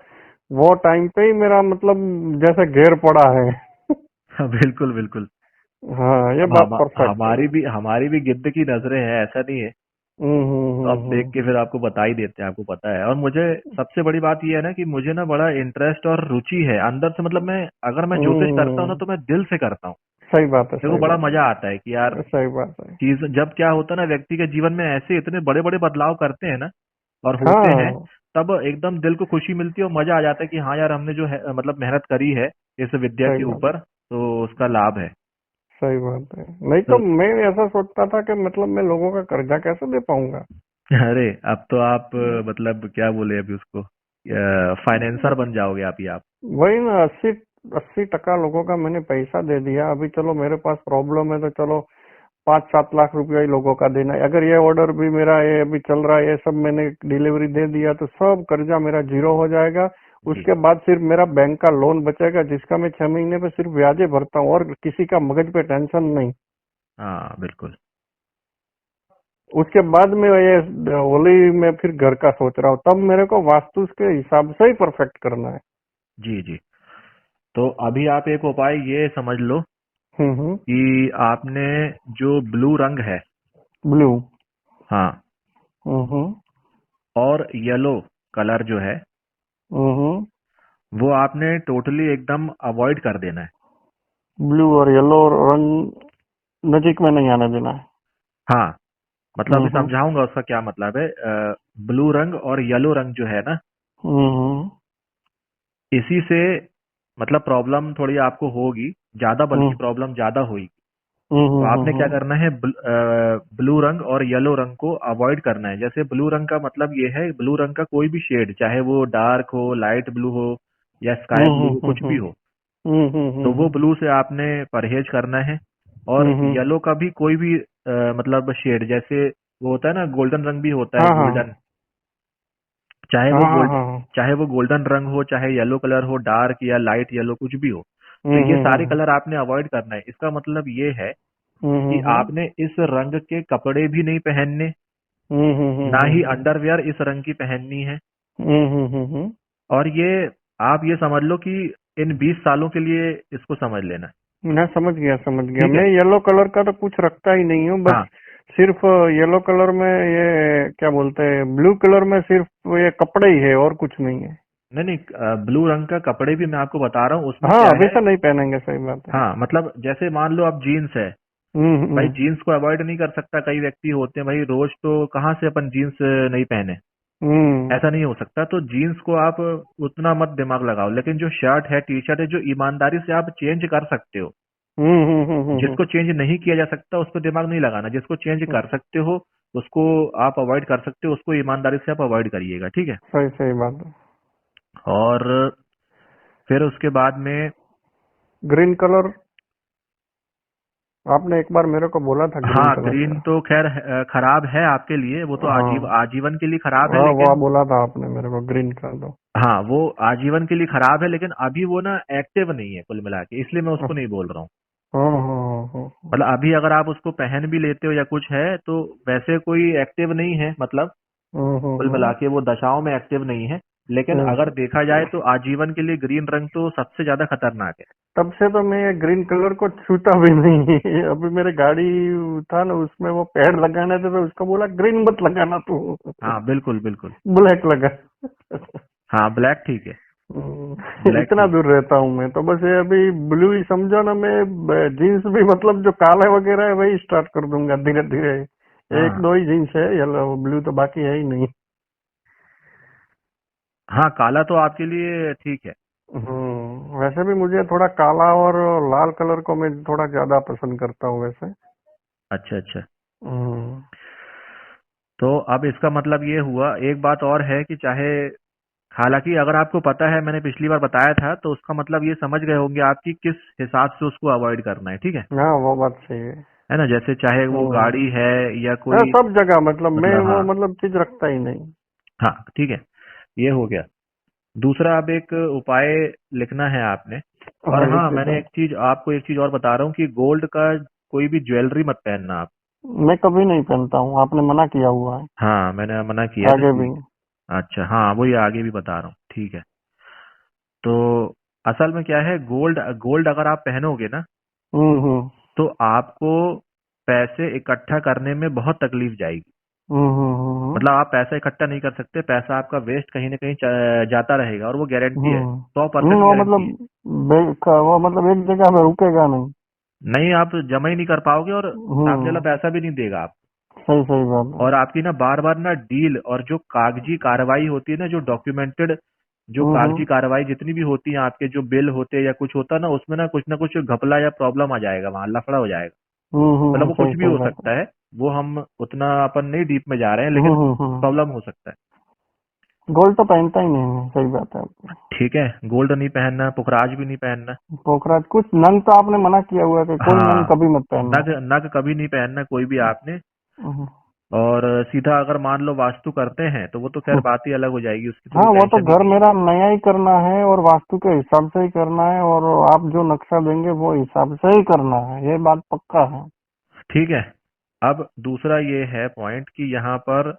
वो टाइम पे ही मेरा मतलब जैसे घेर पड़ा है। हाँ, बिल्कुल बिल्कुल। हाँ ये अब बात परफेक्ट है। हमारी भी गिद्ध की नजरें हैं, ऐसा नहीं है। तो अब देख के फिर आपको बता ही देते हैं, आपको पता है। और मुझे सबसे बड़ी बात ये है ना कि मुझे ना बड़ा इंटरेस्ट और रुचि है अंदर से, मतलब मैं अगर मैं ज्योतिष करता हूँ ना हम्म, तो मैं दिल से करता हूँ। सही बात है, मेरे को सही बड़ा बात मजा आता है कि यार है, सही बात है। चीज जब क्या होता है ना, व्यक्ति के जीवन में ऐसे इतने बड़े बड़े बदलाव करते हैं ना और होते हैं, हाँ तब एकदम दिल को खुशी मिलती है और मजा आ जाता है कि हाँ यार, हमने जो है मतलब मेहनत करी है इस विद्या सही के बात, ऊपर, तो उसका लाभ है। सही बात है। नहीं तो तो मैं ऐसा सोचता था कि मतलब मैं लोगों का कर्जा कैसे दे पाऊंगा। अरे अब तो आप मतलब क्या बोले अभी उसको, फाइनेंसर बन जाओगे आप ही आप। वही ना, 80 80% लोगों का मैंने पैसा दे दिया। अभी चलो मेरे पास प्रॉब्लम है तो चलो 5 7 लाख रुपया ही लोगों का देना है। अगर ये ऑर्डर भी मेरा ये अभी चल रहा है, ये सब मैंने डिलीवरी दे दिया तो सब कर्जा मेरा जीरो हो जाएगा। जी। उसके बाद सिर्फ मेरा बैंक का लोन बचेगा, जिसका मैं 6 महीने पे सिर्फ ब्याजे भरता हूँ, और किसी का मगज पे टेंशन नहीं। हाँ बिल्कुल। उसके बाद में ये होली में फिर घर का सोच रहा हूँ, तब मेरे को वास्तु के हिसाब से ही परफेक्ट करना है। जी जी। तो अभी आप एक उपाय ये समझ लो हम्म। कि आपने जो ब्लू रंग है, ब्लू। हाँ, हम्म। और येलो कलर जो है, हम्म। वो आपने टोटली एकदम अवॉइड कर देना है। ब्लू और येलो रंग नजीक में नहीं आने देना है। हाँ, मतलब अभी हम्म। समझाऊंगा उसका क्या मतलब है। ब्लू रंग और येलो रंग जो है ना, हम्म। इसी से मतलब प्रॉब्लम थोड़ी आपको होगी ज्यादा, बल्कि हम्म। प्रॉब्लम ज्यादा होगी। तो हम्म। आपने क्या करना है, ब्लू रंग और येलो रंग को अवॉइड करना है। जैसे ब्लू रंग का मतलब ये है, ब्लू रंग का कोई भी शेड, चाहे वो डार्क हो, लाइट ब्लू हो, या स्काई ब्लू हो, कुछ भी हो, तो वो ब्लू से आपने परहेज करना है। और येलो का भी कोई भी मतलब शेड, जैसे वो होता है ना, गोल्डन रंग भी होता है, हाँ हाँ गोल्डन, चाहे हाँ वो हाँ गोल्ड हाँ। चाहे वो गोल्डन रंग हो, चाहे येलो कलर हो, डार्क या लाइट येलो, कुछ भी हो। तो हम्म। ये सारे हम्म। कलर आपने अवॉइड करना है। इसका मतलब ये है कि हम्म। आपने इस रंग के कपड़े भी नहीं पहनने, ना ही हम्म। अंडरवियर इस रंग की पहननी है। हम्म। और ये आप ये समझ लो कि इन 20 सालों के लिए इसको समझ लेना है। मैं समझ गया, समझ गया। ठीक मैं है। येलो कलर का तो कुछ रखता ही नहीं हूँ, बस हाँ। सिर्फ येलो कलर में ये क्या बोलते हैं, ब्लू कलर में सिर्फ ये कपड़े ही है और कुछ नहीं है। नहीं नहीं, ब्लू रंग का कपड़े भी मैं आपको बता रहा हूँ, उसमें हाँ क्या अभी है। से नहीं पहनेंगे, सही बात है। हाँ, मतलब जैसे मान लो आप जीन्स है, भाई हम्म। जीन्स को अवॉइड नहीं कर सकता। कई व्यक्ति होते हैं भाई, रोज तो कहाँ से अपन जीन्स नहीं पहने, हम्म। ऐसा नहीं हो सकता। तो जीन्स को आप उतना मत दिमाग लगाओ, लेकिन जो शर्ट है, टी शर्ट है, जो ईमानदारी से आप चेंज कर सकते हो, जिसको चेंज नहीं किया जा सकता उस पर दिमाग नहीं लगाना। जिसको चेंज कर सकते हो उसको आप अवॉइड कर सकते हो, उसको ईमानदारी से आप अवॉइड करिएगा, ठीक है। सही, सही बात है। और फिर उसके बाद में, ग्रीन कलर आपने एक बार मेरे को बोला था, ग्रीन हाँ, कलर ग्रीन का। तो खैर खराब है आपके लिए, वो तो हाँ आजीवन के लिए खराब है, हाँ, वो लेकिन बोला था आपने मेरे को, ग्रीन कर दो। हाँ, वो आजीवन के लिए खराब है, लेकिन अभी वो ना एक्टिव नहीं है कुल मिला के, इसलिए मैं उसको नहीं बोल रहा हूँ। हाँ हाँ हाँ। मतलब अभी अगर आप उसको पहन भी लेते हो या कुछ है, तो वैसे कोई एक्टिव नहीं है, मतलब कुल मिला के वो दशाओं में एक्टिव नहीं है। लेकिन अगर देखा जाए तो आजीवन के लिए ग्रीन रंग तो सबसे ज्यादा खतरनाक है। तब से तो मैं ये ग्रीन कलर को छूता भी नहीं। अभी मेरे गाड़ी था ना, उसमें वो पेड़ लगाने थे तो उसको बोला ग्रीन मत लगाना तू, हाँ बिल्कुल बिल्कुल। ब्लैक लगा। हाँ, ब्लैक ठीक है। ब्लैक इतना ठीक दूर रहता हूँ मैं तो, बस ये अभी ब्लू ही समझो ना। मैं जीन्स भी मतलब जो काले वगैरह है वही स्टार्ट कर दूंगा धीरे धीरे। है। एक हाँ दो ही जीन्स है येलो ब्लू, तो बाकी है ही नहीं। हाँ, काला तो आपके लिए ठीक है। वैसे भी मुझे थोड़ा काला और लाल कलर को मैं थोड़ा ज्यादा पसंद करता हूँ वैसे। अच्छा अच्छा। हम्म। तो अब इसका मतलब ये हुआ, एक बात और है कि चाहे, हालांकि अगर आपको पता है, मैंने पिछली बार बताया था, तो उसका मतलब ये समझ गए होंगे आपकी किस हिसाब से उसको अवॉइड करना है, ठीक हाँ वो बात सही है। है ना? जैसे चाहे वो हम्म। गाड़ी है या हाँ कोई, सब जगह मतलब मैं मतलब वो हाँ, मतलब चीज रखता ही नहीं। हाँ ठीक है, ये हो गया। दूसरा, अब एक उपाय लिखना है आपने। और हाँ हाँ, लिखिए मैंने तो। एक चीज, आपको एक चीज और बता रहा हूँ कि गोल्ड का कोई भी ज्वेलरी मत पहनना आप। मैं कभी नहीं पहनता हूँ, आपने मना किया हुआ है। हाँ, मैंने मना किया है तो आगे भी। ठीक है। अच्छा, हाँ वही आगे भी बता रहा हूँ, ठीक है। तो असल में क्या है, गोल्ड गोल्ड अगर आप पहनोगे ना, हम्म। तो आपको पैसे इकट्ठा करने में बहुत तकलीफ जाएगी। हम्म। मतलब आप पैसा इकट्ठा नहीं कर सकते, पैसा आपका वेस्ट कहीं ना कहीं जाता रहेगा, और वो गारंटी है, 100% वो गारंटी मतलब है। वो मतलब एक जगह में रुकेगा नहीं। नहीं, आप जमा ही नहीं कर पाओगे, और सामने वाला हम्म। पैसा भी नहीं देगा आप। सही सही बात है। और आपकी ना बार बार ना डील, और जो कागजी कार्रवाई होती है ना, जो डॉक्यूमेंटेड, जो कागजी हम्म। कार्रवाई जितनी भी होती है, आपके जो बिल होते हैं या कुछ होता है ना कुछ घपला या प्रॉब्लम आ जाएगा, वहां लफड़ा हो जाएगा। मतलब वो सही कुछ भी सही हो बात है। सकता है। वो हम उतना अपन नहीं डीप में जा रहे हैं, हम्म लेकिन हम्म हम्म। प्रॉब्लम हो सकता है। गोल्ड तो पहनता ही नहीं है, सही बात है आपकी। ठीक है, गोल्ड नहीं पहनना, पुखराज भी नहीं पहनना। पोखराज कुछ नंग तो आपने मना किया हुआ है कि कोई नंग हाँ, कभी मत पहनना। नग नग कभी नहीं पहनना कोई भी आपने। हम्म। और सीधा अगर मान लो वास्तु करते हैं, तो वो तो खैर बात ही अलग हो जाएगी, उसकी तो हाँ कोई वो तो टेंशन ही घर नहीं है। मेरा नया ही करना है और वास्तु के हिसाब से ही करना है, और आप जो नक्शा देंगे वो हिसाब से ही करना है, ये बात पक्का है। ठीक है। अब दूसरा ये है पॉइंट कि यहाँ पर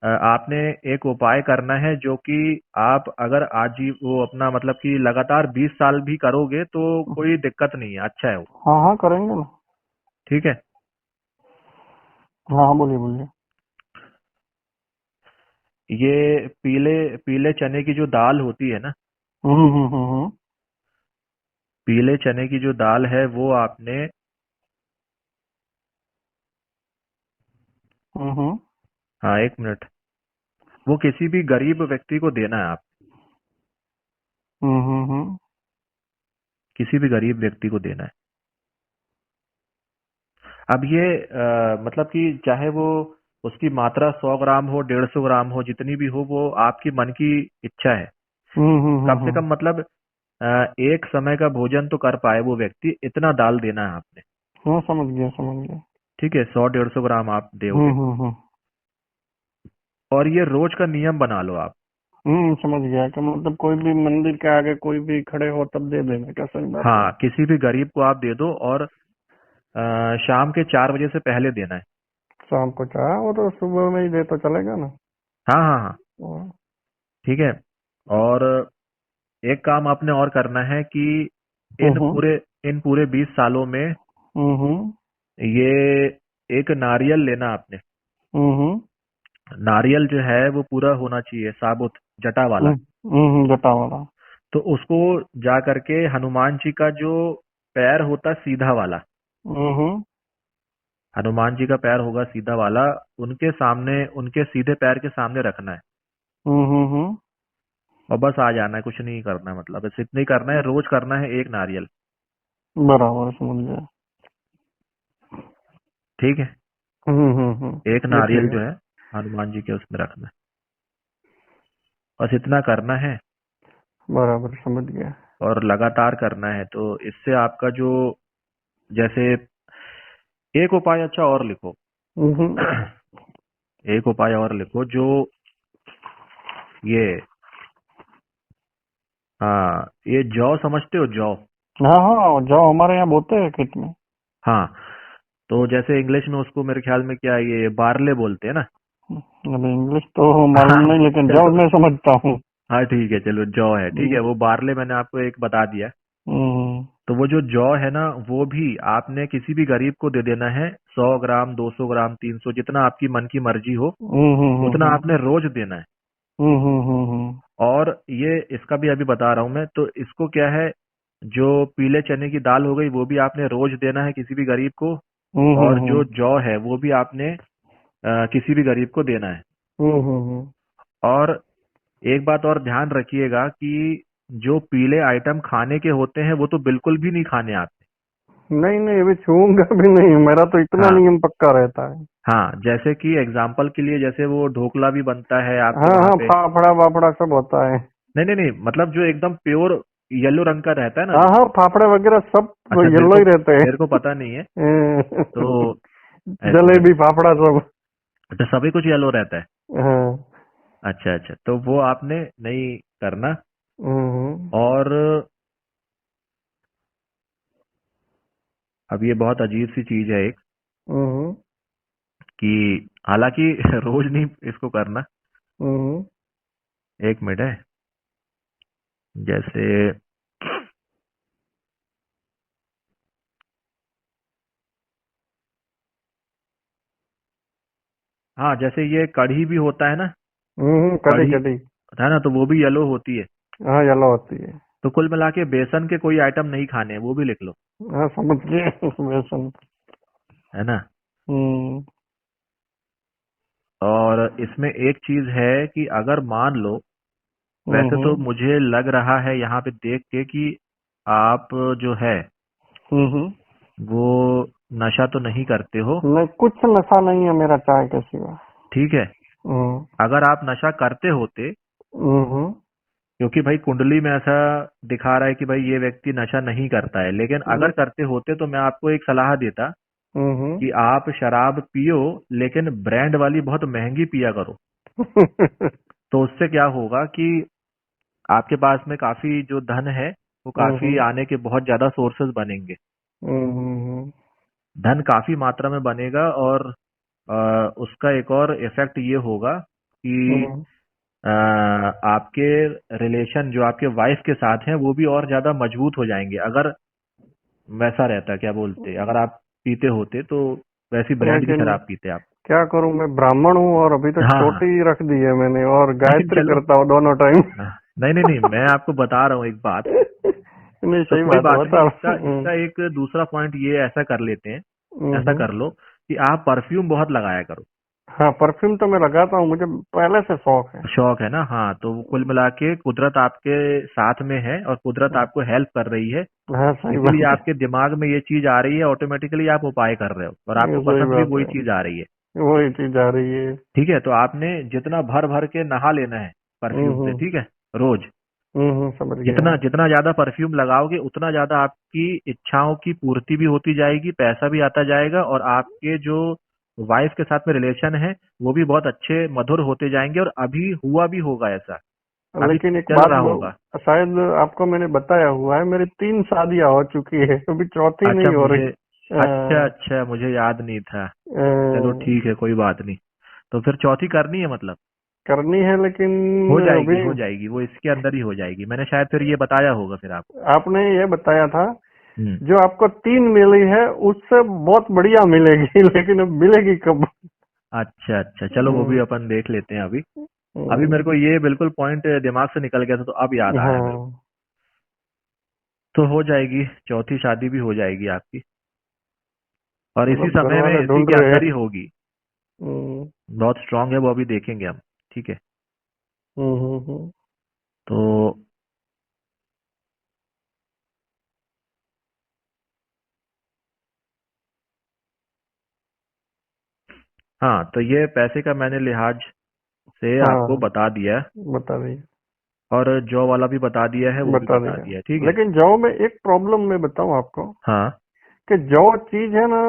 आपने एक उपाय करना है, जो कि आप अगर आज ही वो अपना मतलब कि लगातार 20 साल भी करोगे तो कोई दिक्कत नहीं है, अच्छा है वो। हाँ हाँ करेंगे ना। ठीक है। हाँ हाँ बोलिए बोलिए। ये पीले पीले चने की जो दाल होती है ना, हम्म। पीले चने की जो दाल है वो आपने, हम्म। हाँ एक मिनट, वो किसी भी गरीब व्यक्ति को देना है आप, हम्म। किसी भी गरीब व्यक्ति को देना है। अब ये मतलब कि चाहे वो उसकी मात्रा 100 ग्राम हो, 150 ग्राम हो, जितनी भी हो, वो आपकी मन की इच्छा है। कम से कम मतलब एक समय का भोजन तो कर पाए वो व्यक्ति, इतना दाल देना है आपने। हाँ समझ गया समझ गया। ठीक है, 100-150 ग्राम आप दोगे। हम्म। और ये रोज का नियम बना लो आप। समझ गया कि मतलब कोई भी मंदिर के आगे कोई भी खड़े हो तब दे देना, क्या सही बात है। हाँ, किसी भी गरीब को आप दे दो, और शाम के 4 बजे से पहले देना है। शाम को चाह वो तो सुबह में ही दे तो चलेगा ना। हाँ हाँ हाँ, हम्म ठीक है। और एक काम आपने और करना है कि इन हम्म पूरे इन पूरे 20 सालों में हम्म ये एक नारियल लेना आपने। हम्म नारियल जो है वो पूरा होना चाहिए, साबुत, जटा वाला। जटा वाला। तो उसको जा करके हनुमान जी का जो पैर होता है सीधा वाला, हम्म हनुमान जी का पैर होगा सीधा वाला, उनके सामने, उनके सीधे पैर के सामने रखना है। हम्म। और बस आ जाना है, कुछ नहीं करना है, मतलब बस इतना ही करना है, रोज करना है एक नारियल। बराबर समझ गया। ठीक है, एक ये नारियल ठीक है। जो है हनुमान जी के उसमें रखना है, बस इतना करना है। बराबर समझ गया। और लगातार करना है, तो इससे आपका जो, जैसे एक उपाय अच्छा और लिखो। हम्म। एक उपाय और लिखो, जो ये, हाँ, ये जौ समझते हो, जौ? हाँ हाँ जो हमारे यहाँ बोते हैं खेत में। हाँ, तो जैसे इंग्लिश में उसको मेरे ख्याल में क्या है, ये बारले बोलते हैं ना। अभी इंग्लिश तो मालूम हाँ, नहीं लेकिन जो चलो, मैं समझता हूँ। हाँ ठीक है, चलो जौ है, ठीक हम्म है, वो बारले मैंने आपको एक बता दिया। हम्म तो वो जो जौ है ना, वो भी आपने किसी भी गरीब को दे देना है, 100 ग्राम, 200 ग्राम, 300, जितना आपकी मन की मर्जी हो, उतना हम्म आपने रोज देना है। हम्म और ये इसका भी अभी बता रहा हूं मैं, तो इसको क्या है, जो पीले चने की दाल हो गई वो भी आपने रोज देना है किसी भी गरीब को। और जो हम्म जौ है वो भी आपने किसी भी गरीब को देना है। हम्म और एक बात और ध्यान रखिएगा कि जो पीले आइटम खाने के होते हैं वो तो बिल्कुल भी नहीं खाने आते। नहीं नहीं, अभी छूऊंगा भी नहीं, मेरा तो इतना हाँ नियम पक्का रहता है। हाँ, जैसे कि एग्जाम्पल के लिए, जैसे वो ढोकला भी बनता है आपके हाँ वहां हाँ, पे। फाफड़ा वाफड़ा सब होता है। नहीं नहीं नहीं, मतलब जो एकदम प्योर येलो रंग का रहता है ना हाँ जो। हाँ, फाफड़े वगैरह सब अच्छा, येलो ही रहते मेरे को पता नहीं है। तो हैं। ऐसे जलेबी करके, फाफड़ा सब। तो सभी कुछ येलो रहता है। हाँ। अच्छा अच्छा, तो वो आपने नहीं करना। हम्म। और अब ये बहुत अजीब सी चीज है एक, हम्म। कि हालांकि रोज नहीं इसको करना। हम्म। एक मिनट है। जैसे, हाँ जैसे ये कढ़ी भी होता है ना। कटी कढ़ी कटी। है ना, तो वो भी येलो होती है। हाँ, येलो होती है। तो कुल मिला के बेसन के कोई आइटम नहीं खाने हैं, वो भी लिख लो। हाँ, समझ गए। बेसन। है ना। हम्म। और इसमें एक चीज है कि अगर मान लो, वैसे तो हम्म। मुझे लग रहा है यहाँ पे देख के कि आप जो है हम्म। वो नशा तो नहीं करते हो। नहीं, कुछ नशा नहीं है मेरा चाय के सिवा। ठीक है। हम्म। अगर आप नशा करते होते, हम्म। क्योंकि भाई कुंडली में ऐसा दिखा रहा है कि भाई ये व्यक्ति नशा नहीं करता है, लेकिन अगर नहीं। करते होते तो मैं आपको एक सलाह देता हम्म। कि आप शराब पियो, लेकिन ब्रांड वाली बहुत महंगी पिया करो। तो उससे क्या होगा कि आपके पास में काफी जो धन है वो काफी हम्म। आने के बहुत ज्यादा सोर्सेज बनेंगे। हम्म। धन काफी मात्रा में बनेगा, और उसका एक और इफेक्ट ये होगा कि हम्म। आपके रिलेशन जो आपके वाइफ के साथ हैं वो भी और ज्यादा मजबूत हो जाएंगे, अगर वैसा रहता, क्या बोलते, अगर आप पीते होते तो वैसी ब्रांड की लेकिन शराब पीते आप। क्या करूं, मैं ब्राह्मण हूँ और अभी तो हाँ हाँ, चोटी रख दी है मैंने, और लेकिन गायत्री चलो, करता हूँ दोनों टाइम। नहीं नहीं नहीं, मैं आपको बता रहा हूँ एक बात। नहीं, तो सही कोई बात है, बात नहीं, बता। इसका इसका एक दूसरा पॉइंट ये ऐसा कर लेते हैं, ऐसा हम्म। कर लो कि आप परफ्यूम बहुत लगाया करो। हाँ, परफ्यूम तो मैं लगाता हूँ, मुझे पहले से शौक है। शौक है ना, हाँ, तो कुल मिला के कुदरत आपके साथ में है और कुदरत आपको हेल्प कर रही है। हाँ, सही इसीलिए बात है। आपके दिमाग में ये चीज आ रही है, ऑटोमेटिकली आप उपाय कर रहे हो और ये आपको सही पसंद भी बात वही है। चीज आ रही है। वही चीज आ रही है। ठीक है, तो आपने जितना भर भर के नहा लेना है परफ्यूम से, हम्म। ठीक है, रोज। समझ गया। जितना जितना ज्यादा परफ्यूम लगाओगे उतना ज्यादा आपकी इच्छाओं की पूर्ति भी होती जाएगी, पैसा भी आता जाएगा, और आपके जो वाइफ के साथ में रिलेशन है वो भी बहुत अच्छे मधुर होते जाएंगे, और अभी हुआ भी होगा ऐसा, अभी लेकिन एक चल बात रहा वो, होगा। शायद आपको मैंने बताया हुआ है, मेरी 3 शादियां हो चुकी है, अभी चौथी अच्छा नहीं हो मुझे, रही। अच्छा अच्छा, मुझे याद नहीं था। चलो अ, ठीक है, कोई बात नहीं। तो फिर चौथी करनी है मतलब। करनी है, लेकिन हो जाएगी अभी हो जाएगी, वो इसके अंदर ही हो जाएगी, मैंने शायद फिर ये बताया होगा फिर आपको। आपने ये बताया था, हम्म। जो आपको 3 मिली है उससे बहुत बढ़िया मिलेगी। लेकिन अब मिलेगी कब? अच्छा अच्छा, चलो वो भी हम्म। अपन देख लेते हैं अभी। अभी मेरे हम्म। को ये बिल्कुल पॉइंट दिमाग से निकल गया था, तो अब याद आया मेरे को। हाँ। तो हो जाएगी, चौथी शादी भी हो जाएगी आपकी, और चलो, इसी घर समय वाले में इसी ढूंढ के रहे अंदर ही हैं। होगी। हम्म। बहुत स्ट्रांग है वो, अभी देखेंगे हम। ठीक है। हम्म। तो हाँ, तो ये पैसे का मैंने लिहाज से आपको हाँ, बता दिया है, बता दी। और जॉब वाला भी बता दिया है, वो भी बता बता दिया। दिया है, ठीक है। लेकिन जौ में एक प्रॉब्लम मैं बताऊं आपको, हाँ। कि जौ चीज है ना,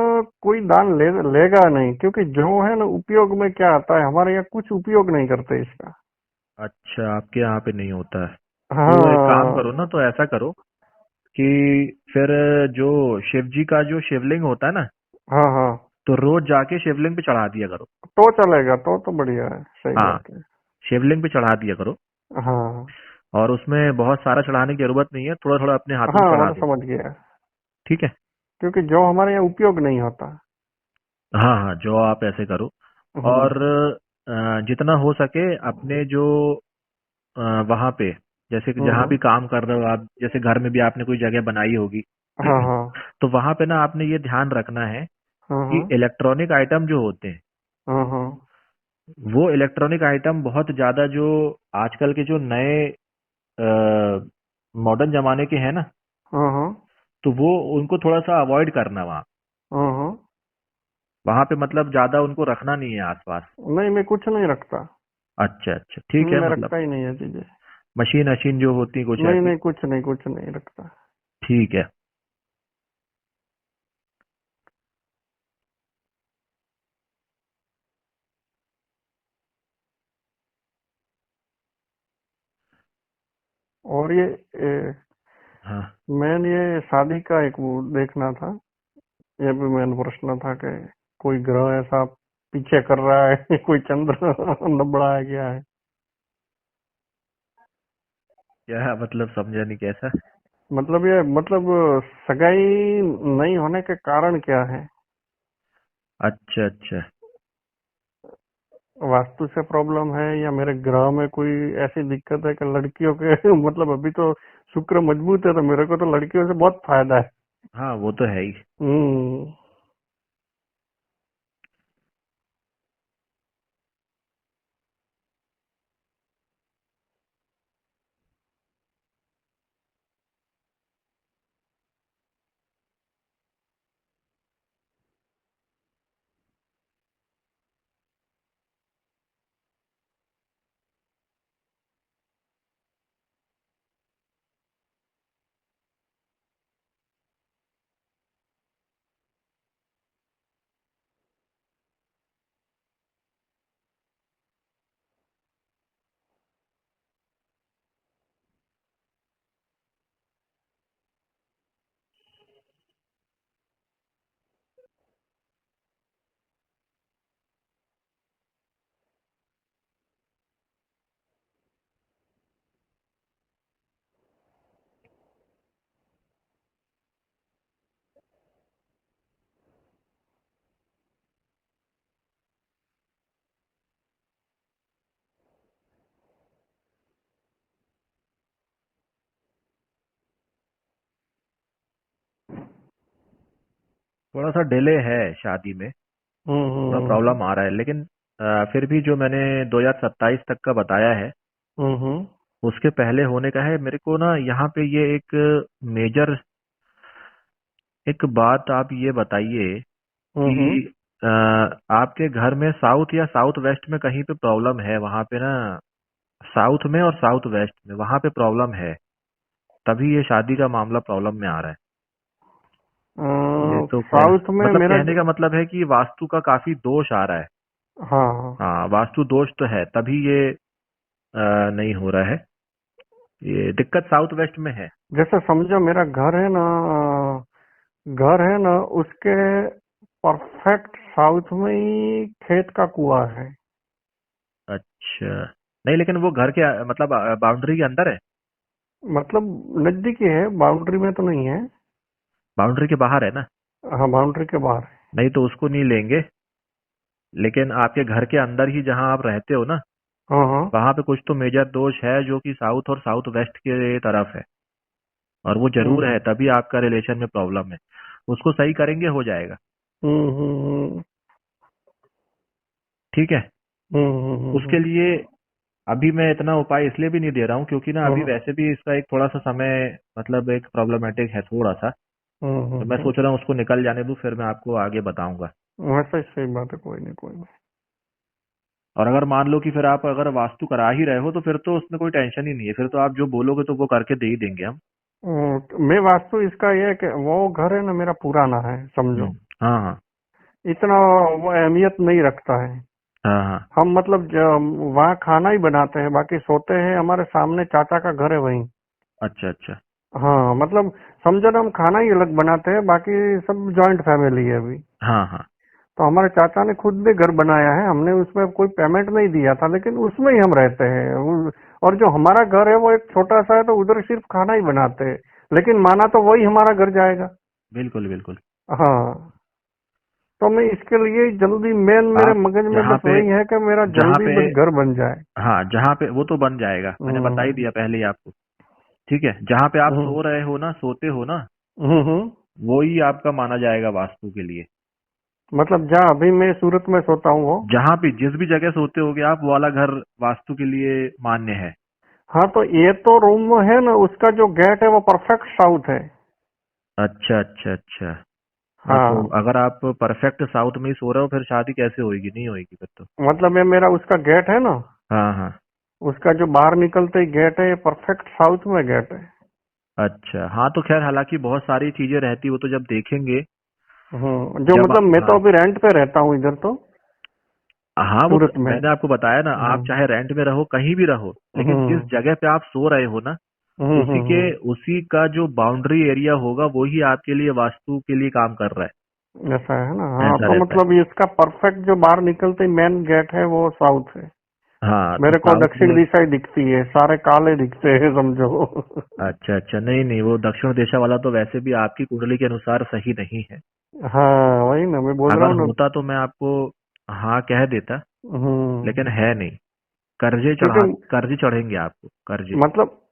कोई दान लेगा नहीं, क्योंकि जौ है ना, उपयोग में क्या आता है, हमारे यहाँ कुछ उपयोग नहीं करते इसका। अच्छा, आपके यहाँ पे नहीं होता है। तो एक काम हाँ करो ना, तो ऐसा करो कि फिर जो शिव जी का जो शिवलिंग होता है ना, हाँ हाँ, तो रोज जाके शिवलिंग पे चढ़ा दिया करो। तो चलेगा, तो बढ़िया है, सही हाँ, बात है। शिवलिंग पे चढ़ा दिया करो, हाँ और उसमें बहुत सारा चढ़ाने की जरूरत नहीं है, थोड़ा थोड़ा अपने हाथों हाँ, से वो चढ़ा तो दो। समझ गया। ठीक है। क्योंकि जौ हमारे यहाँ उपयोग नहीं होता। हाँ हाँ, जो आप ऐसे करो। और हम्म। जितना हो सके अपने जो वहाँ पे, जैसे कि जहाँ भी हम्म। काम कर रहे हो आप, जैसे घर में भी आपने कोई जगह बनाई होगी, हाँ हाँ तो वहाँ पे ना आपने ये ध्यान रखना है हाँ कि हाँ इलेक्ट्रॉनिक आइटम जो होते हैं, हाँ हाँ वो इलेक्ट्रॉनिक आइटम बहुत ज्यादा जो आजकल के जो नए मॉडर्न जमाने के हैं ना, हाँ हाँ तो वो उनको थोड़ा सा अवॉइड करना वहाँ। हाँ हाँ। वहाँ पे मतलब ज्यादा उनको रखना नहीं है आसपास। नहीं, मैं कुछ नहीं रखता। अच्छा अच्छा, ठीक है, मैं मतलब रखता ही नहीं है चीजें। मशीन अशीन जो होती कुछ नहीं ऐसी। नहीं, कुछ नहीं रखता। ठीक है। और ये हाँ। मैन ये शादी का एक वो देखना था। ये भी मैन पूछना था कि कोई ग्रह ऐसा पीछे कर रहा है कोई चंद्र नबड़ा है क्या है। क्या मतलब, समझा नहीं कैसा। मतलब ये मतलब सगाई नहीं होने के कारण क्या है। अच्छा अच्छा। वास्तु से प्रॉब्लम है या मेरे ग्रह में कोई ऐसी दिक्कत है कि लड़कियों के मतलब अभी तो शुक्र मजबूत है तो मेरे को तो लड़कियों से बहुत फायदा है। हाँ वो तो है ही। हम्म। थोड़ा सा डिले है शादी में, हम्म थोड़ा हम्म प्रॉब्लम आ रहा है, लेकिन फिर भी जो मैंने 2027 तक का बताया है हम्म उसके पहले होने का है मेरे को ना। यहाँ पे ये एक मेजर एक बात आप ये बताइए कि हम्म। अ, आपके घर में साउथ या साउथ वेस्ट में कहीं पे प्रॉब्लम है वहां पे ना। साउथ में और साउथ वेस्ट में वहां पे प्रॉब्लम है, तभी ये शादी का मामला प्रॉब्लम में आ रहा है। ये तो साउथ में मतलब मेरा कहने का मतलब है कि वास्तु का काफी दोष आ रहा है। हाँ। हाँ, वास्तु दोष तो है, तभी ये नहीं हो रहा है। ये दिक्कत साउथ वेस्ट में है। जैसे समझो मेरा घर है ना, घर है ना उसके परफेक्ट साउथ में ही खेत का कुआं है। अच्छा, नहीं लेकिन वो घर के मतलब बाउंड्री के अंदर है। मतलब नजदीकी है, बाउंड्री में तो नहीं है। बाउंड्री के बाहर है ना। हाँ, बाउंड्री के बाहर है। नहीं तो उसको नहीं लेंगे, लेकिन आपके घर के अंदर ही जहां आप रहते हो ना, हाँ हाँ। वहां पे कुछ तो मेजर दोष है जो कि साउथ और साउथ वेस्ट के तरफ है, और वो जरूर है, हम्म तभी आपका रिलेशन में प्रॉब्लम है। उसको सही करेंगे, हो जाएगा। हम्म। ठीक है। हम्म। उसके लिए अभी मैं इतना उपाय इसलिए भी नहीं दे रहा हूँ क्योंकि ना अभी हम्म वैसे भी इसका एक थोड़ा सा समय मतलब एक प्रॉब्लमेटिक है थोड़ा सा। तो मैं सोच रहा हूँ उसको निकल जाने दूं, फिर मैं आपको आगे बताऊंगा। वैसे ही सही बात है, कोई नहीं कोई नहीं। और अगर मान लो कि फिर आप अगर वास्तु करा ही रहे हो तो फिर तो उसमें कोई टेंशन ही नहीं है, फिर तो आप जो बोलोगे तो वो करके दे ही देंगे हम। मैं वास्तु इसका ये है कि वो घर है ना मेरा पुराना है समझो। हाँ हाँ इतना वो अहमियत नहीं रखता है। हाँ हाँ। हम मतलब वहाँ खाना ही बनाते हैं, बाकी सोते हैं हमारे सामने चाचा का घर है वहीं। अच्छा अच्छा। हाँ मतलब समझो ना, हम खाना ही अलग बनाते हैं, बाकी सब जॉइंट फैमिली है अभी। हाँ हाँ। तो हमारे चाचा ने खुद ने घर बनाया है, हमने उसमें कोई पेमेंट नहीं दिया था, लेकिन उसमें ही हम रहते हैं। और जो हमारा घर है वो एक छोटा सा है, तो उधर सिर्फ खाना ही बनाते हैं, लेकिन माना तो वही हमारा घर जाएगा। बिल्कुल बिल्कुल। हाँ। तो मैं इसके लिए जल्दी, मेन मेरे आप मगज में जहाँ बस पे वही है कि मेरा जहाँ जल्दी पे बस घर बन जाए। हाँ, जहाँ पे वो तो बन जाएगा, मैंने बता ही हम्म दिया पहले ही आपको। ठीक है, जहाँ पे आप हम्म सो रहे हो ना, सोते हो ना, हम्म। वो ही आपका माना जाएगा वास्तु के लिए। मतलब जहाँ अभी मैं सूरत में सोता हूँ वो। जहां भी जिस भी जगह सोते होगे आप, वो वाला घर वास्तु के लिए मान्य है। हाँ तो ये तो रूम है ना, उसका जो गेट है वो परफेक्ट साउथ है। अच्छा अच्छा अच्छा। हाँ, तो हाँ अगर आप परफेक्ट साउथ में ही सो रहे हो, फिर शादी कैसे होगी? नहीं होगी फिर तो। मतलब ये मेरा उसका गेट है ना, हाँ हाँ। उसका जो बाहर निकलते ही गेट है, ये परफेक्ट साउथ में गेट है। अच्छा, हाँ तो खैर, हालांकि बहुत सारी चीजें रहती, वो तो जब देखेंगे। जो जब मतलब मैं तो हाँ अभी रेंट पे रहता हूँ इधर तो, हाँ, वो सूरत में। मैंने आपको बताया ना, आप हम्म चाहे रेंट में रहो, कहीं भी रहो, लेकिन जिस हम्म जगह पे आप सो रहे हो ना, उसी के हम्म। उसी का जो बाउंड्री एरिया होगा, वो ही आपके लिए वास्तु के लिए काम कर रहा ऐसा है ना, है। हाँ ऐसा तो रहता है। मतलब इसका परफेक्ट जो बाहर निकलते ही मेन गेट है वो साउथ है। हाँ, तो मेरे को साउथ दक्षिण में। दिशा ही दिखती है, सारे काले दिखते हैं समझो। अच्छा अच्छा, नहीं नहीं, वो दक्षिण दिशा वाला तो वैसे भी आपकी कुंडली के अनुसार सही नहीं है। हाँ वही ना मैं बोल रहा अगर हूँ ना। होता तो मैं आपको हाँ कह देता, लेकिन हम्म। है नहीं। क्योंकि कर्जे चढ़ेंगे आपको, कर्जे।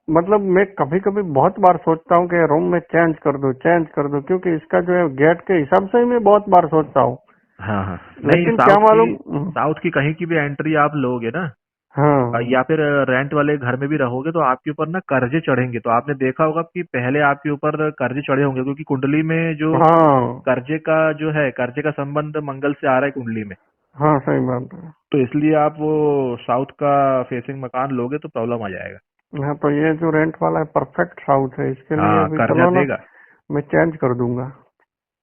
मतलब मैं कभी कभी बहुत बार सोचता हूँ कि रूम में चेंज कर दूं, क्योंकि इसका जो है गेट के हिसाब से ही मैं बहुत बार सोचता हूँ। हाँ हाँ। नहीं, लेकिन क्या मालूम। साउथ की कहीं की भी एंट्री आप लोगे ना, हाँ या फिर रेंट वाले घर में भी रहोगे, तो आपके ऊपर ना कर्जे चढ़ेंगे। तो आपने देखा होगा कि पहले आपके ऊपर कर्जे चढ़े होंगे, क्योंकि कुंडली में जो हाँ कर्जे का संबंध मंगल से आ रहा है कुंडली में। हाँ सही बात है। तो इसलिए आप वो साउथ का फेसिंग मकान लोगे तो प्रॉब्लम आ जाएगा। हाँ तो ये जो रेंट वाला है परफेक्ट साउथ है, इसके लिए हाँ, अभी कर्जा चलो ना, देगा। मैं चेंज कर दूंगा।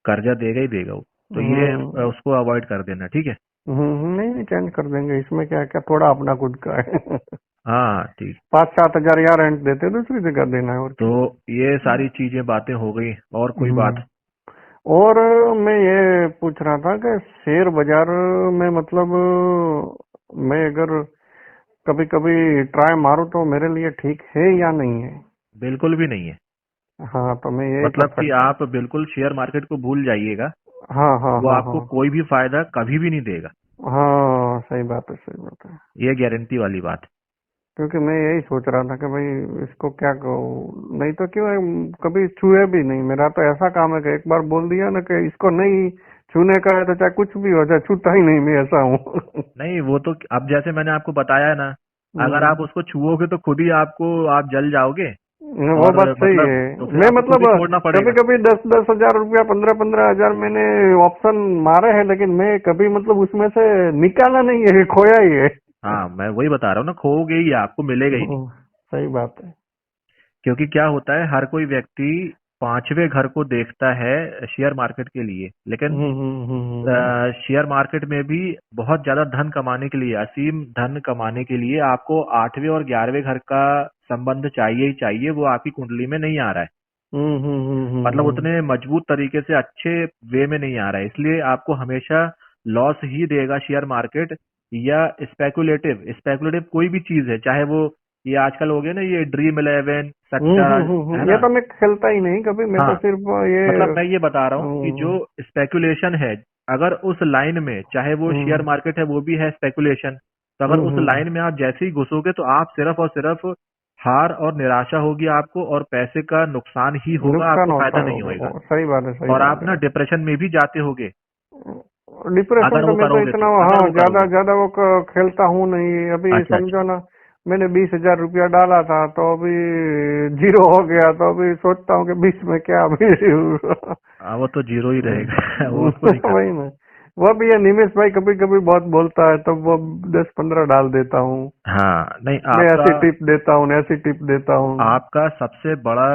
कर्जा देगा ही देगा वो। तो ये हम्म उसको अवॉइड कर देना, ठीक है। नहीं नहीं चेंज कर देंगे, इसमें क्या क्या थोड़ा अपना खुद का है। हाँ ठीक। 5-7 हजार यहाँ रेंट देते, दूसरी जगह देना है और तो क्या। ये सारी चीजें बातें हो गई, और कोई हम्म। बात? और मैं ये पूछ रहा था कि शेयर बाजार में मतलब मैं अगर कभी कभी ट्राई मारूं तो मेरे लिए ठीक है या नहीं है? बिल्कुल भी नहीं है। हाँ तो मैं यही मतलब कि परफेक्ट। आप बिल्कुल शेयर मार्केट को भूल जाइएगा। हाँ हाँ वो हाँ हाँ आपको कोई भी फायदा कभी भी नहीं देगा। हाँ सही बात है, सही बात है। ये गारंटी वाली बात। क्योंकि मैं यही सोच रहा था कि भाई इसको क्या कहूँ, नहीं तो क्यों है, कभी छुए भी नहीं। मेरा तो ऐसा काम है कि एक बार बोल दिया ना कि इसको नहीं छूने का है तो चाहे कुछ भी हो जाए, छूता ही नहीं, मैं ऐसा हूँ। नहीं, वो तो अब जैसे मैंने आपको बताया है ना, अगर आप हम्म, उसको छुओगे तो खुद ही आप जल जाओगे। वो और बात सही मतलब है। तो फिर मैं आपको खुद मतलब ही छोड़ना कभी पड़ेगा। कभी 10-10 हजार रुपया, 15-15 हजार मैंने ऑप्शन मारे हैं, लेकिन मैं कभी मतलब उसमें से निकाला नहीं है, खोया ही है। हाँ, मैं वही बता रहा हूँ ना, खोओगे ही, आपको मिलेगा ही नहीं। सही बात है। क्योंकि क्या होता है, हर कोई व्यक्ति पांचवें घर को देखता है शेयर मार्केट के लिए, लेकिन शेयर मार्केट में भी बहुत ज्यादा धन कमाने के लिए, असीम धन कमाने के लिए, आपको आठवें और 11वें घर का संबंध चाहिए ही चाहिए। वो आपकी कुंडली में नहीं आ रहा है। मतलब उतने मजबूत तरीके से, अच्छे वे में नहीं आ रहा है, इसलिए आपको हमेशा लॉस ही देगा शेयर मार्केट। या स्पेकुलेटिव स्पेकुलेटिव कोई भी चीज है, चाहे वो ये आजकल हो गया ना, ये ड्रीम 11 सट्टा, है ये ना। तो मैं खेलता ही नहीं कभी, मैं तो हाँ, सिर्फ ये। मतलब मैं ये बता रहा हूँ कि जो हम्म स्पेकुलेशन है, अगर उस लाइन में, चाहे वो शेयर हम्म मार्केट है, वो भी है स्पेकुलेशन, तो अगर उस हम्म, लाइन में आप जैसे ही घुसोगे, तो आप सिर्फ और सिर्फ हार और निराशा होगी आपको, और पैसे का नुकसान ही होगा, नुकसान आपको होता फायदा है, नहीं होएगा। सही बात है, सही और आप बात ना है। डिप्रेशन में भी जाते होगे, डिप्रेशन अगर तो वो मैं तो करोगे इतना, तो, हाँ अगर वो ज्यादा करोगे तो। ज्यादा वो खेलता हूँ नहीं अभी, अच्छा अच्छा। समझो ना। मैंने 20 हजार रुपया डाला था तो अभी जीरो हो गया, तो अभी सोचता हूँ कि बीच में क्या अभी। वो तो जीरो ही रहेगा। वो उसको नहीं वही करना। ना। वो भी है, निमेश भाई कभी कभी बहुत बोलता है तब वो 10-15 डाल देता हूँ। हाँ, नहीं, मैं ऐसी टिप देता हूँ, ऐसी टिप देता हूँ। आपका सबसे बड़ा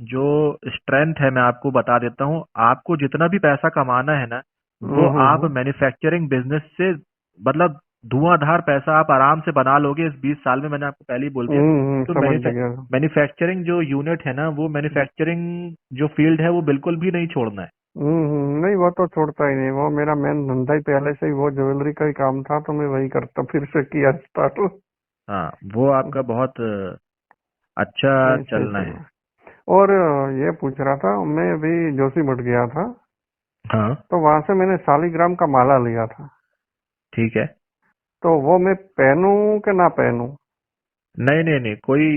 जो स्ट्रेंथ है, मैं आपको बता देता हूँ। आपको जितना भी पैसा कमाना है ना, वो आप हम्म। मैन्युफैक्चरिंग बिजनेस से, मतलब धुआंधार पैसा आप आराम से बना लोगे इस 20 साल में। मैंने आपको पहले ही बोल दिया। तो समझ गया। मैन्युफैक्चरिंग जो यूनिट है ना, वो मैन्युफैक्चरिंग जो फील्ड है, वो बिल्कुल भी नहीं छोड़ना है। नहीं वो तो छोड़ता ही नहीं, वो मेरा मेन धंधा ही पहले से ही वो ज्वेलरी का ही काम था, तो मैं वही करता, फिर से किया स्टार्ट। हाँ, वो आपका बहुत अच्छा ऐसे ही चलना चल है। रहा है। और ये पूछ रहा था, मैं अभी जोशीमठ गया था, हाँ, तो वहां से मैंने शालिग्राम का माला लिया था। ठीक है। तो वो मैं पहनूं कि ना पहनूं? नहीं नहीं नहीं, कोई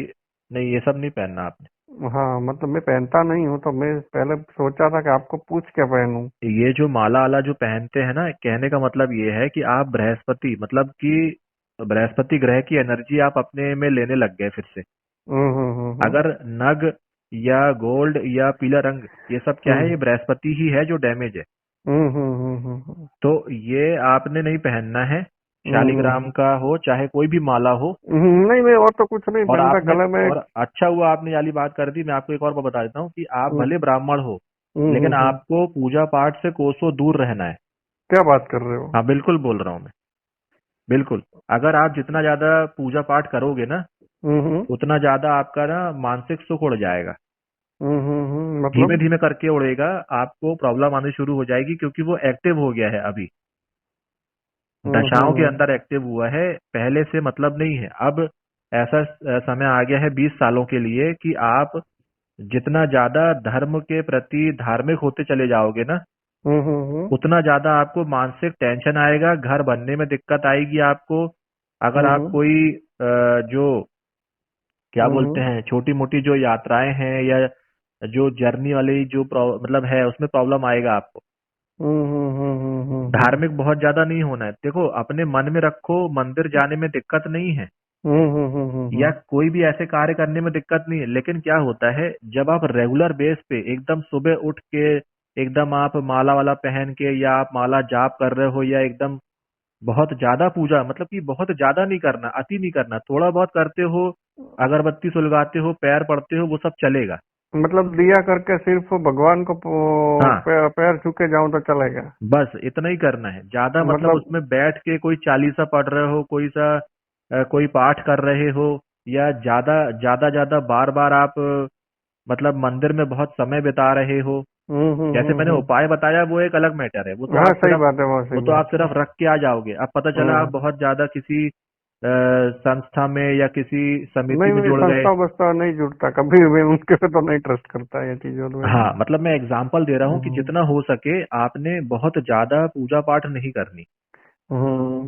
नहीं, ये सब नहीं पहनना आपने। हाँ मतलब मैं पहनता नहीं हूँ, तो मैं पहले सोचा था कि आपको पूछ के पहनूं। ये जो माला वाला जो पहनते हैं ना, कहने का मतलब ये है कि आप बृहस्पति, मतलब कि बृहस्पति ग्रह की एनर्जी आप अपने में लेने लग गए फिर से। हम्म। अगर नग या गोल्ड या पीला रंग, ये सब क्या है, हम्म ये बृहस्पति ही है जो डैमेज है। हम्म। तो ये आपने नहीं पहनना है। हम्म। शालिग्राम का हो चाहे कोई भी माला हो। नहीं मैं और तो कुछ नहीं और पहनता आपने, गले में। और अच्छा हुआ आपने ये वाली बात कर दी। मैं आपको एक और बात बता देता हूँ कि आप हम्म भले ब्राह्मण हो, लेकिन हम्म। आपको पूजा पाठ से कोसों दूर रहना है। क्या बात कर रहे हो? हाँ बिल्कुल बोल रहा हूँ मैं, बिल्कुल। अगर आप जितना ज्यादा पूजा पाठ करोगे ना, हम्म। उतना ज्यादा आपका ना मानसिक सुख उड़ जाएगा। धीमे मतलब। धीमे करके उड़ेगा। आपको प्रॉब्लम आनी शुरू हो जाएगी क्योंकि वो एक्टिव हो गया है अभी, दशाओं के हम्म। अंदर एक्टिव हुआ है। पहले से मतलब नहीं है अब। ऐसा समय आ गया है 20 सालों के लिए कि आप जितना ज्यादा धर्म के प्रति धार्मिक होते चले जाओगे ना, हम्म। उतना ज्यादा आपको मानसिक टेंशन आएगा, घर बनने में दिक्कत आएगी आपको। अगर आप हम्म कोई जो क्या बोलते हम्म हैं, छोटी मोटी जो यात्राएं हैं या जो जर्नी वाली जो मतलब है, उसमें प्रॉब्लम आएगा आपको। धार्मिक बहुत ज्यादा नहीं होना है। देखो, अपने मन में रखो, मंदिर जाने में दिक्कत नहीं है, या कोई भी ऐसे कार्य करने में दिक्कत नहीं है। लेकिन क्या होता है, जब आप रेगुलर बेस पे एकदम सुबह उठ के एकदम आप माला वाला पहन के, या आप माला जाप कर रहे हो, या एकदम बहुत ज्यादा पूजा, मतलब कि बहुत ज्यादा नहीं करना, अति नहीं करना, थोड़ा बहुत करते हो, अगरबत्ती सुलगाते हो, पैर पड़ते हो, वो सब चलेगा। मतलब दिया करके सिर्फ भगवान को हाँ, पैर छू के जाऊं तो चलेगा? बस इतना ही करना है। ज्यादा मतलब मतलब। उसमें बैठ के कोई चालीसा पढ़ रहे हो, कोई सा कोई पाठ कर रहे हो, या ज्यादा ज्यादा ज्यादा बार बार आप मतलब मंदिर में बहुत समय बिता रहे हो। जैसे मैंने उपाय बताया वो एक अलग मैटर है, हाँ सही बात है, वो सही वो तो आप बात है। सिर्फ रख के आ जाओगे। अब पता चला आप हम्म। बहुत ज्यादा किसी संस्था में या किसी समिति नहीं में मैं जुड़ गए। संस्था वस्ता नहीं जुड़ता कभी, मैं उनके पे तो नहीं ट्रस्ट करता ये चीजों में ना। हाँ, मतलब मैं एग्जांपल दे रहा हूँ कि हम्म जितना हो सके आपने बहुत ज्यादा पूजा पाठ नहीं करनी।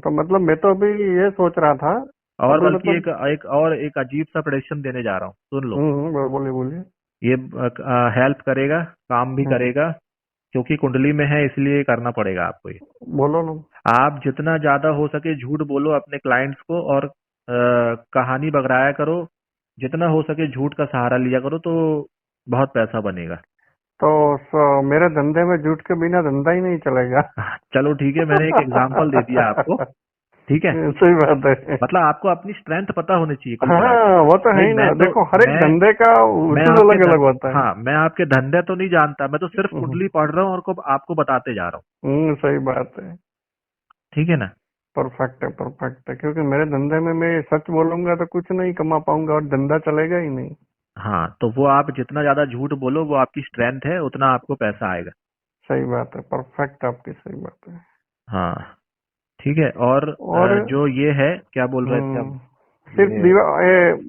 तो मतलब मैं तो अभी ये सोच रहा था। और अभी बल्कि मतलब। एक अजीब सा प्रेडिक्शन देने जा रहा हूँ, सुन लो। बोलिए बोलिए। ये हेल्प करेगा, काम भी हम्म, करेगा, क्योंकि कुंडली में है, इसलिए करना पड़ेगा आपको ये। बोलो ना। आप जितना ज्यादा हो सके झूठ बोलो अपने क्लाइंट्स को, और कहानी बगराया करो। जितना हो सके झूठ का सहारा लिया करो, तो बहुत पैसा बनेगा। तो मेरे धंधे में झूठ के बिना धंधा ही नहीं चलेगा। चलो ठीक है, मैंने एक एग्जांपल दे दिया आपको। ठीक है, सही बात है। मतलब आपको अपनी स्ट्रेंथ पता होनी चाहिए कुल मिला के। हाँ वो तो है भाई ही ना, मैं तो देखो हर एक मैं धंधे का मैं उसूल आपके अलग अलग होता है। हाँ, मैं आपके धंधे तो नहीं जानता, मैं तो सिर्फ हम्म कुंडली पढ़ रहा हूँ और आपको बताते जा रहा हूँ। सही बात है। ठीक है ना। परफेक्ट है, परफेक्ट है, क्योंकि मेरे धंधे में मैं सच बोलूंगा तो कुछ नहीं कमा पाऊंगा और धंधा चलेगा ही नहीं। हाँ, तो वो आप जितना ज्यादा झूठ बोलो, वो आपकी स्ट्रेंथ है, उतना आपको पैसा आएगा। सही बात है, परफेक्ट, आपकी सही बात है। हाँ, ठीक है। और और जो ये है, क्या बोल रहे थे हम, हम्म सिर्फ ये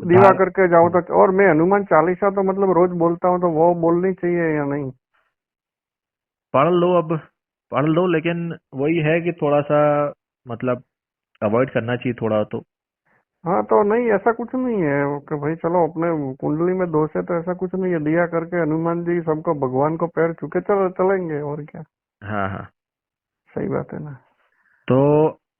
दीवा धार करके जाओ तो, और मैं हनुमान चालीसा तो मतलब रोज बोलता हूँ, तो वो बोलनी चाहिए या नहीं? पढ़ लो अब, पढ़ लो, लेकिन वही है कि थोड़ा सा मतलब अवॉइड करना चाहिए थोड़ा तो। हाँ तो नहीं, ऐसा कुछ नहीं है कि भाई चलो अपने कुंडली में दोष है तो ऐसा कुछ नहीं है, दिया करके हनुमान जी सबको भगवान को पैर छू के चलेंगे और क्या। हाँ हाँ, सही बात है ना। तो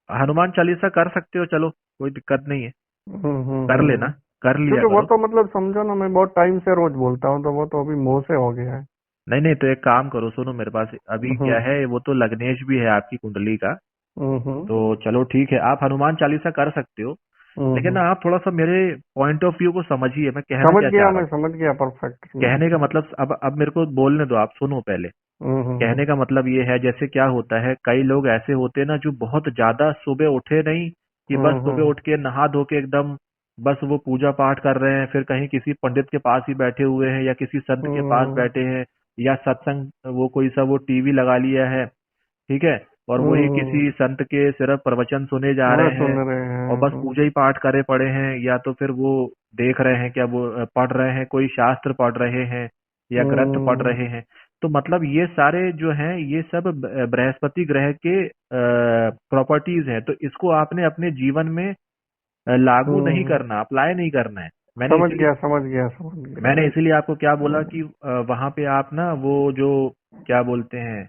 हनुमान चालीसा कर सकते हो, चलो कोई दिक्कत नहीं है, कर लेना, कर लिया क्योंकि वो करो। तो मतलब समझो ना, मैं बहुत टाइम से रोज बोलता हूँ, तो वो तो अभी मुंह से हो गया है। नहीं नहीं, तो एक काम करो, सुनो मेरे पास अभी क्या हम्म है, वो तो लग्नेश भी है आपकी कुंडली का। हम्म तो चलो ठीक है, आप हनुमान चालीसा कर सकते हो। लेकिन ना हम्म। आप थोड़ा सा मेरे पॉइंट ऑफ व्यू को समझिए, मैं कहना समझ क्या गया, चाह रहा मैं हूँ। समझ गया, परफेक्ट। कहने का मतलब, अब मेरे को बोलने दो, आप सुनो पहले। कहने हम्म का मतलब ये है, जैसे क्या होता है, कई लोग ऐसे होते हैं ना जो बहुत ज्यादा सुबह उठे नहीं, कि बस सुबह हम्म उठ के नहा धो के एकदम बस वो पूजा पाठ कर रहे हैं, फिर कहीं किसी पंडित के पास ही बैठे हुए हैं, या किसी संत के पास हम्म बैठे हैं, या सत्संग वो कोई सा वो टीवी लगा लिया है, ठीक है, और वही हम्म। किसी संत के सिर्फ प्रवचन सुने जा हाँ रहे सुन हैं, रहे और हैं। बस पूजा ही पाठ करे पड़े हैं, या तो फिर वो देख रहे हैं, क्या वो पढ़ रहे हैं, कोई शास्त्र पढ़ रहे हैं, या ग्रंथ पढ़ हम्म रहे हैं। तो मतलब ये सारे जो हैं, ये सब बृहस्पति ग्रह के प्रॉपर्टीज हैं, तो इसको आपने अपने जीवन में लागू नहीं हम्म करना, अप्लाई नहीं करना है। मैंने समझ इसीलिए गया समझ गया समझ गया। मैंने इसीलिए आपको क्या बोला कि वहां पे आप ना वो जो क्या बोलते हैं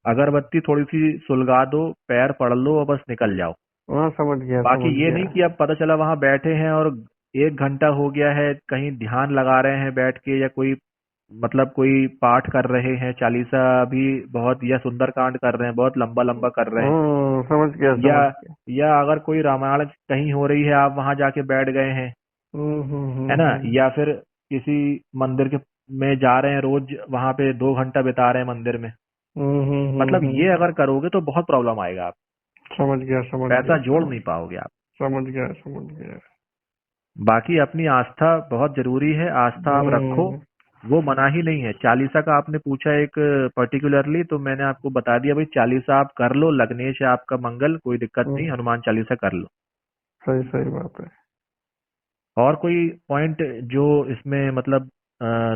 अगरबत्ती थोड़ी सी सुलगा दो, पैर पढ़ लो और बस निकल जाओ। हाँ समझ गया बाकी समझ ये गया। नहीं कि अब पता चला वहां बैठे हैं और 1 घंटा हो गया है, कहीं ध्यान लगा रहे हैं बैठ के, या कोई मतलब कोई पाठ कर रहे हैं, चालीसा भी बहुत, या सुंदरकांड कर रहे हैं, बहुत लंबा लंबा कर रहे हैं, समझ गया या समझ गया। या अगर कोई रामायण कहीं हो रही है आप वहां जाके बैठ गए हैं, है ना, या फिर किसी मंदिर के में जा रहे हैं, रोज वहां पे 2 घंटा बिता रहे हैं मंदिर में, मतलब ये अगर करोगे तो बहुत प्रॉब्लम आएगा, आप समझ गया समझ पैसा गया जोड़ नहीं पाओगे आप। समझ गया समझ गया। बाकी अपनी आस्था बहुत जरूरी है, आस्था आप रखो, वो मना ही नहीं है। चालीसा का आपने पूछा एक पर्टिकुलरली, तो मैंने आपको बता दिया भाई, चालीसा आप कर लो, लगनेश है आपका मंगल, कोई दिक्कत नहीं, हनुमान चालीसा कर लो। सही सही बात है। और कोई पॉइंट जो इसमें मतलब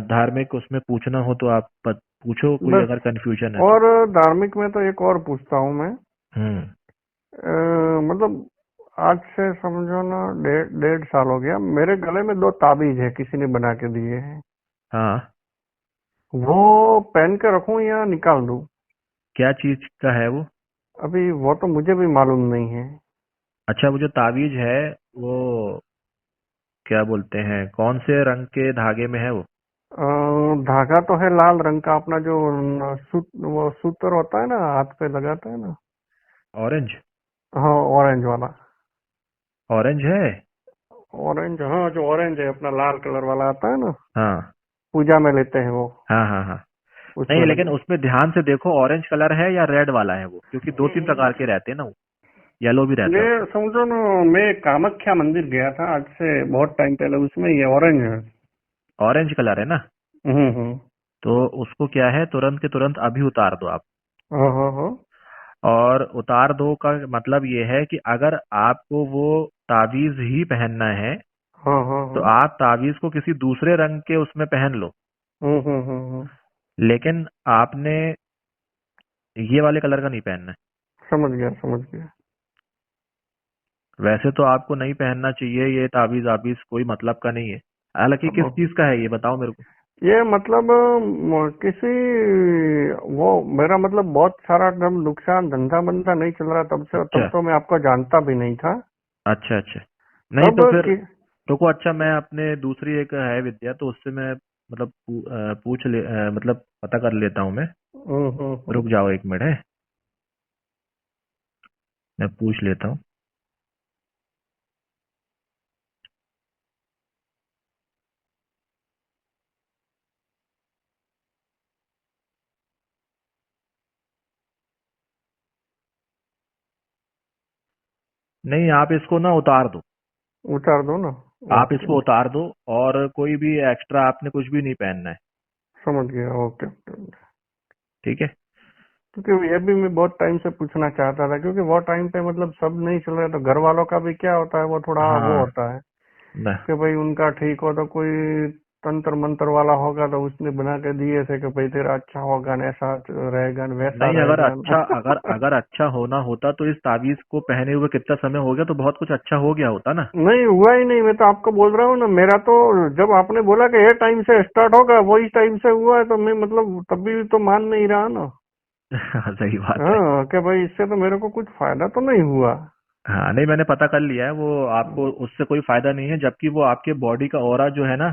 धार्मिक उसमें पूछना हो तो आप पूछो, कोई बस, अगर कंफ्यूजन है तो। और धार्मिक में तो एक और पूछता हूँ मैं। हम्म। मतलब आज से समझो ना 1.5 साल हो गया, मेरे गले में 2 ताबीज है, किसी ने बना के दिए हैं। हाँ, वो पहन के रखूं या निकाल दूं? क्या चीज का है वो? अभी वो तो मुझे भी मालूम नहीं है। अच्छा, वो जो ताबीज है वो क्या बोलते हैं, कौन से रंग के धागे में है वो? धागा तो है लाल रंग का, अपना जो वो सूत्र होता है ना, हाथ पे लगाते हैं ना। ऑरेंज? हाँ ऑरेंज वाला। ऑरेंज है। ऑरेंज, हाँ जो ऑरेंज है अपना लाल कलर वाला आता है ना, हाँ पूजा में लेते हैं वो, हाँ हाँ हाँ। नहीं, उसमें लेकिन लगे। उसमें ध्यान से देखो ऑरेंज कलर है या रेड वाला है वो, क्योंकि 2-3 प्रकार के रहते हैं ना वो, येलो भी रहता है ये उसमें। समझो ना, मैं कामाख्या मंदिर गया था आज से बहुत टाइम पहले, उसमें ये ऑरेंज है। ऑरेंज कलर है ना, हम्म। तो उसको क्या है, तुरंत के तुरंत अभी उतार दो आप। हाँ। और उतार दो का मतलब ये है कि अगर आपको वो ताबीज ही पहनना है तो हाँ। आप ताबीज को किसी दूसरे रंग के उसमें पहन लो, हम्म। लेकिन आपने ये वाले कलर का नहीं पहनना है। समझ गया समझ गया। वैसे तो आपको नहीं पहनना चाहिए ये ताबीज आबीज, कोई मतलब का नहीं है। हालांकि किस हाँ। चीज का है ये बताओ मेरे को। ये मतलब किसी, वो मेरा मतलब बहुत सारा जब नुकसान धंधा बंधा नहीं चल रहा तब से, अच्छा तब तो मैं आपको जानता भी नहीं था। अच्छा अच्छा। नहीं तब तो फिर कि रुको, अच्छा मैं अपने दूसरी एक है विद्या, तो उससे मैं मतलब पूछ ले, मतलब पता कर लेता हूँ मैं। रुक जाओ 1 मिनट है, मैं पूछ लेता हूँ। नहीं, आप इसको ना उतार दो, उतार दो ना। आप ओके, इसको उतार दो, और कोई भी एक्स्ट्रा आपने कुछ भी नहीं पहनना है। समझ गया। ओके। ठीक है। क्योंकि ये भी मैं बहुत टाइम से पूछना चाहता था, क्योंकि वो टाइम पे मतलब सब नहीं चल रहा, तो घर वालों का भी क्या होता है, वो थोड़ा वो हाँ। होता है न, कि भाई उनका ठीक हो तो कोई तंत्र मंत्र वाला होगा तो उसने बना के दिए थे कि भाई तेरा अच्छा होगा न, ऐसा रहेगा न, वैसा नहीं, अगर रहेगा अच्छा, न। अगर अच्छा होना होता तो इस ताबीज को पहने हुए कितना समय हो गया, तो बहुत कुछ अच्छा हो गया होता ना। नहीं हुआ ही नहीं, मैं तो आपको बोल रहा हूँ ना, मेरा तो जब आपने बोला कि ये टाइम से स्टार्ट होगा वही टाइम से हुआ है, तो मैं मतलब तभी तो मान नहीं रहा ना। सही बात है। हाँ कि भाई इससे तो मेरे को कुछ फायदा तो नहीं हुआ। हाँ, नहीं मैंने पता कर लिया है, वो आपको उससे कोई फायदा नहीं है, जबकि वो आपके बॉडी का ऑरा जो है ना,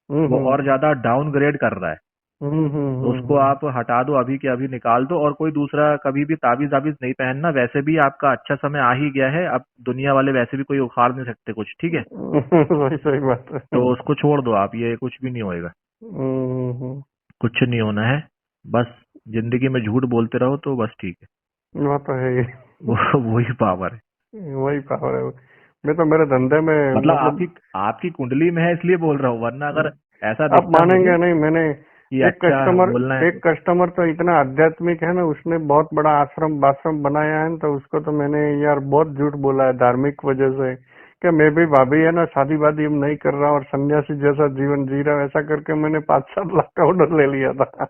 वो हम्म और ज्यादा डाउनग्रेड कर रहा है। तो उसको हम्म। आप हटा दो, अभी के अभी निकाल दो, और कोई दूसरा कभी भी ताबीज आबीज नहीं पहनना। वैसे भी आपका अच्छा समय आ ही गया है, अब दुनिया वाले वैसे भी कोई उखाड़ नहीं सकते कुछ, ठीक है। सही सही बात है। तो उसको छोड़ दो आप, ये कुछ भी नहीं होएगा, हम्म। कुछ नहीं होना है। बस जिंदगी में झूठ बोलते रहो तो बस ठीक है। वो तो है ही। वो वही पावर है। वही पावर है। मैं तो मेरे धंधे में मतलब मतलब, आपकी आपकी कुंडली में है इसलिए बोल रहा हूँ, वरना अगर ऐसा आप दिखता मुझे मानेंगे नहीं, मैंने कि एक अच्छा कस्टमर बोलना है एक कस्टमर तो इतना आध्यात्मिक है ना, उसने बहुत बड़ा आश्रम बाश्रम बनाया है, तो उसको तो मैंने यार बहुत झूठ बोला है धार्मिक वजह से, कि मैं भी भाभी है ना, शादी वादी हम नहीं कर रहा और सन्यासी जैसा जीवन जी रहा हूं, ऐसा करके मैंने 5-7 लाख का ऑर्डर ले लिया था।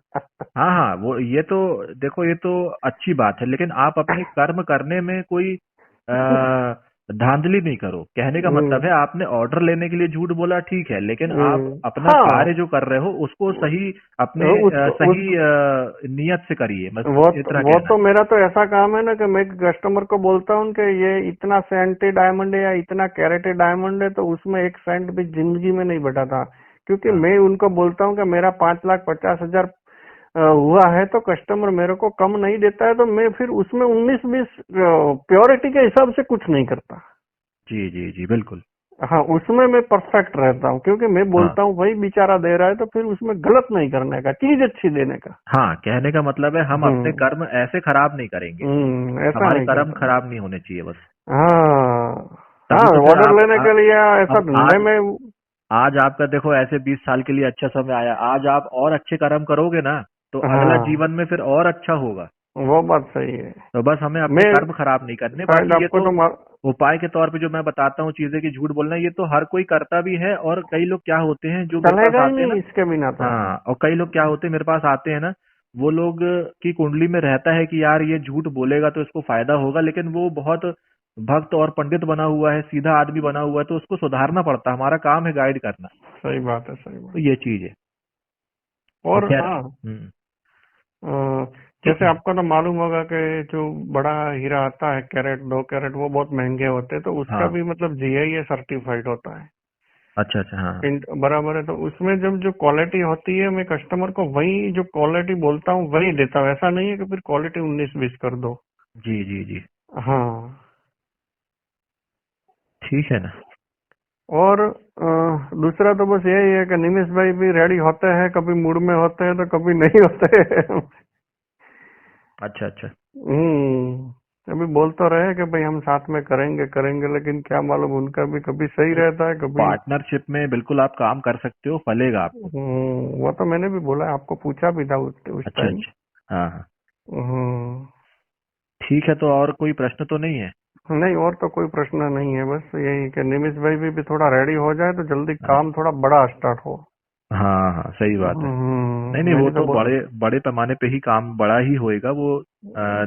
हाँ हाँ, वो ये तो देखो, ये तो अच्छी बात है, लेकिन आप अपने कर्म करने में कोई धांधली नहीं करो। कहने का मतलब है आपने ऑर्डर लेने के लिए झूठ बोला, ठीक है, लेकिन आप अपना कार्य हाँ जो कर रहे हो उसको सही अपने उसको सही उसको नियत से करिए, बस वो इतना वो कहना तो है। मेरा तो ऐसा काम है ना कि मैं कस्टमर को बोलता हूँ कि ये इतना सेंटेड डायमंड है या इतना कैरेटेड डायमंड है, तो उसमें 1 सेंट भी जिंदगी में नहीं बढ़ाता, क्योंकि हाँ मैं उनको बोलता हूँ कि मेरा 5,50,000 हुआ है, तो कस्टमर मेरे को कम नहीं देता है, तो मैं फिर उसमें 19-20 प्योरिटी के हिसाब से कुछ नहीं करता। जी जी जी बिल्कुल। हाँ उसमें मैं परफेक्ट रहता हूँ, क्योंकि मैं हाँ बोलता हूँ भाई बेचारा दे रहा है तो फिर उसमें गलत नहीं करने का, चीज अच्छी देने का। हाँ, कहने का मतलब है हम अपने हम्म कर्म ऐसे खराब नहीं करेंगे, ऐसा हमारे नहीं कर्म करता। खराब नहीं होने चाहिए बस। हाँ हाँ, तभी तो फिर ऑर्डर लेने के लिए ऐसा अब धंधे आज में। आज आपका देखो ऐसे 20 साल के लिए अच्छा समय आया, आज आप और अच्छे कर्म करोगे ना तो अगला हाँ जीवन में फिर और अच्छा होगा। वो बात सही है। तो बस हमें अपने मैं कर्म खराब नहीं करने। शायद बाकी ये आपको तो तो उपाय के तौर पे जो मैं बताता हूँ चीजें की झूठ बोलना, ये तो हर कोई करता भी है। और कई लोग क्या होते हैं जो मेरे पास चलेगा ही आते हैं ना, नहीं इसके बिना तो। हाँ, और कई लोग क्या होते हैं मेरे पास आते हैं ना, वो लोग की कुंडली में रहता है कि यार ये झूठ बोलेगा तो इसको फायदा होगा, लेकिन वो बहुत भक्त और पंडित बना हुआ है, सीधा आदमी बना हुआ है, तो उसको सुधारना पड़ता है। हमारा काम है गाइड करना। सही बात है, सही तो बात। ये चीज है। और और खैर हाँ, हम्म। अ, जैसे आपको तो मालूम होगा कि जो बड़ा हीरा आता है, कैरेट 2 कैरेट, वो बहुत महंगे होते हैं, तो उसका हाँ भी मतलब जीआईए सर्टिफाइड होता है। अच्छा अच्छा हाँ बराबर है, तो उसमें जब जो क्वालिटी होती है, मैं कस्टमर को वही जो क्वालिटी बोलता हूँ वही देता हूँ, ऐसा नहीं है कि फिर क्वालिटी 19-20 कर दो। जी जी जी हाँ। ठीक है ना। और दूसरा तो बस यही है कि निमिष भाई भी रेडी होते हैं, कभी मूड में होते हैं तो कभी नहीं होते हैं। अच्छा अच्छा। अभी बोल तो रहे हैं कि भाई हम साथ में करेंगे करेंगे, लेकिन क्या मालूम, उनका भी कभी सही नहीं, रहता है कभी। पार्टनरशिप में बिल्कुल आप काम कर सकते हो, फलेगा आपको। वो तो मैंने भी बोला, आपको पूछा भी था उस अच्छा टाइम। अच्छा हाँ हाँ। हम्म ठीक है, तो और कोई प्रश्न तो नहीं है? नहीं, और तो कोई प्रश्न नहीं है, बस यही कि निमिष भाई भी थोड़ा रेडी हो जाए तो जल्दी हाँ काम थोड़ा बड़ा स्टार्ट हो। हाँ हाँ, सही बात है। नहीं नहीं, वो मैंने तो तो बोला। बड़े बड़े पैमाने पे ही काम बड़ा ही होएगा वो।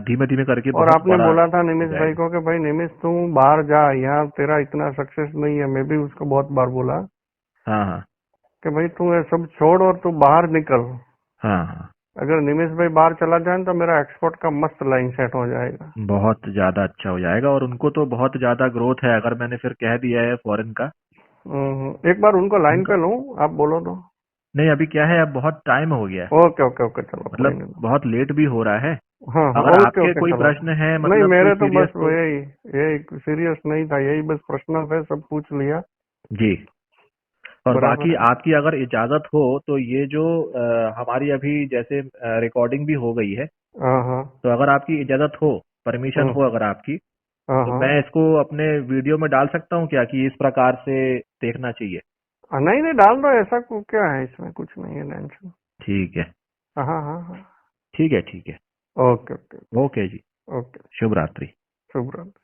धीमे धीमे करके और बहुत आपने बड़ा बोला था हो निमिष भाई जाएगा। को कि भाई निमिष तू बाहर जा, यहाँ तेरा इतना सक्सेस नहीं है, मैं भी उसको बहुत बार बोला हाँ हाँ कि भाई तू ये सब छोड़ और तू बाहर निकल। हाँ हाँ। अगर निमिष भाई बाहर चला जाए तो मेरा एक्सपोर्ट का मस्त लाइन सेट हो जाएगा। बहुत ज्यादा अच्छा हो जाएगा, और उनको तो बहुत ज्यादा ग्रोथ है अगर मैंने फिर कह दिया है फॉरेन का। एक बार उनको लाइन उनका पे लूं, आप बोलो तो। नहीं, अभी क्या है, अब बहुत टाइम हो गया है, ओके ओके ओके, चलो कोई मतलब नहीं। बहुत लेट भी हो रहा है। हाँ हाँ, अगर ओके आपके ओके, कोई चलो। प्रश्न है, नहीं, मतलब कोई मेरे तो सीरियस, बस तो यही यही सीरियस नहीं था, यही बस पर्सनल है, सब पूछ लिया। जी। और बराबर बाकी है। आपकी अगर इजाजत हो तो ये जो हमारी अभी जैसे रिकॉर्डिंग भी हो गई है, हाँ हाँ। तो अगर आपकी इजाजत हो, परमिशन हो हम्म, अगर आपकी, हाँ तो हाँ। मैं इसको अपने वीडियो में डाल सकता हूँ क्या, कि इस प्रकार से देखना चाहिए? नहीं नहीं, डाल दो, ऐसा क्या है इसमें, कुछ नहीं है टेंशन। ठीक है। हाँ हाँ हाँ हाँ। ठीक है ठीक है। Okay okay. ओके जी। ओके। शुभ रात्रि। शुभ रात्रि।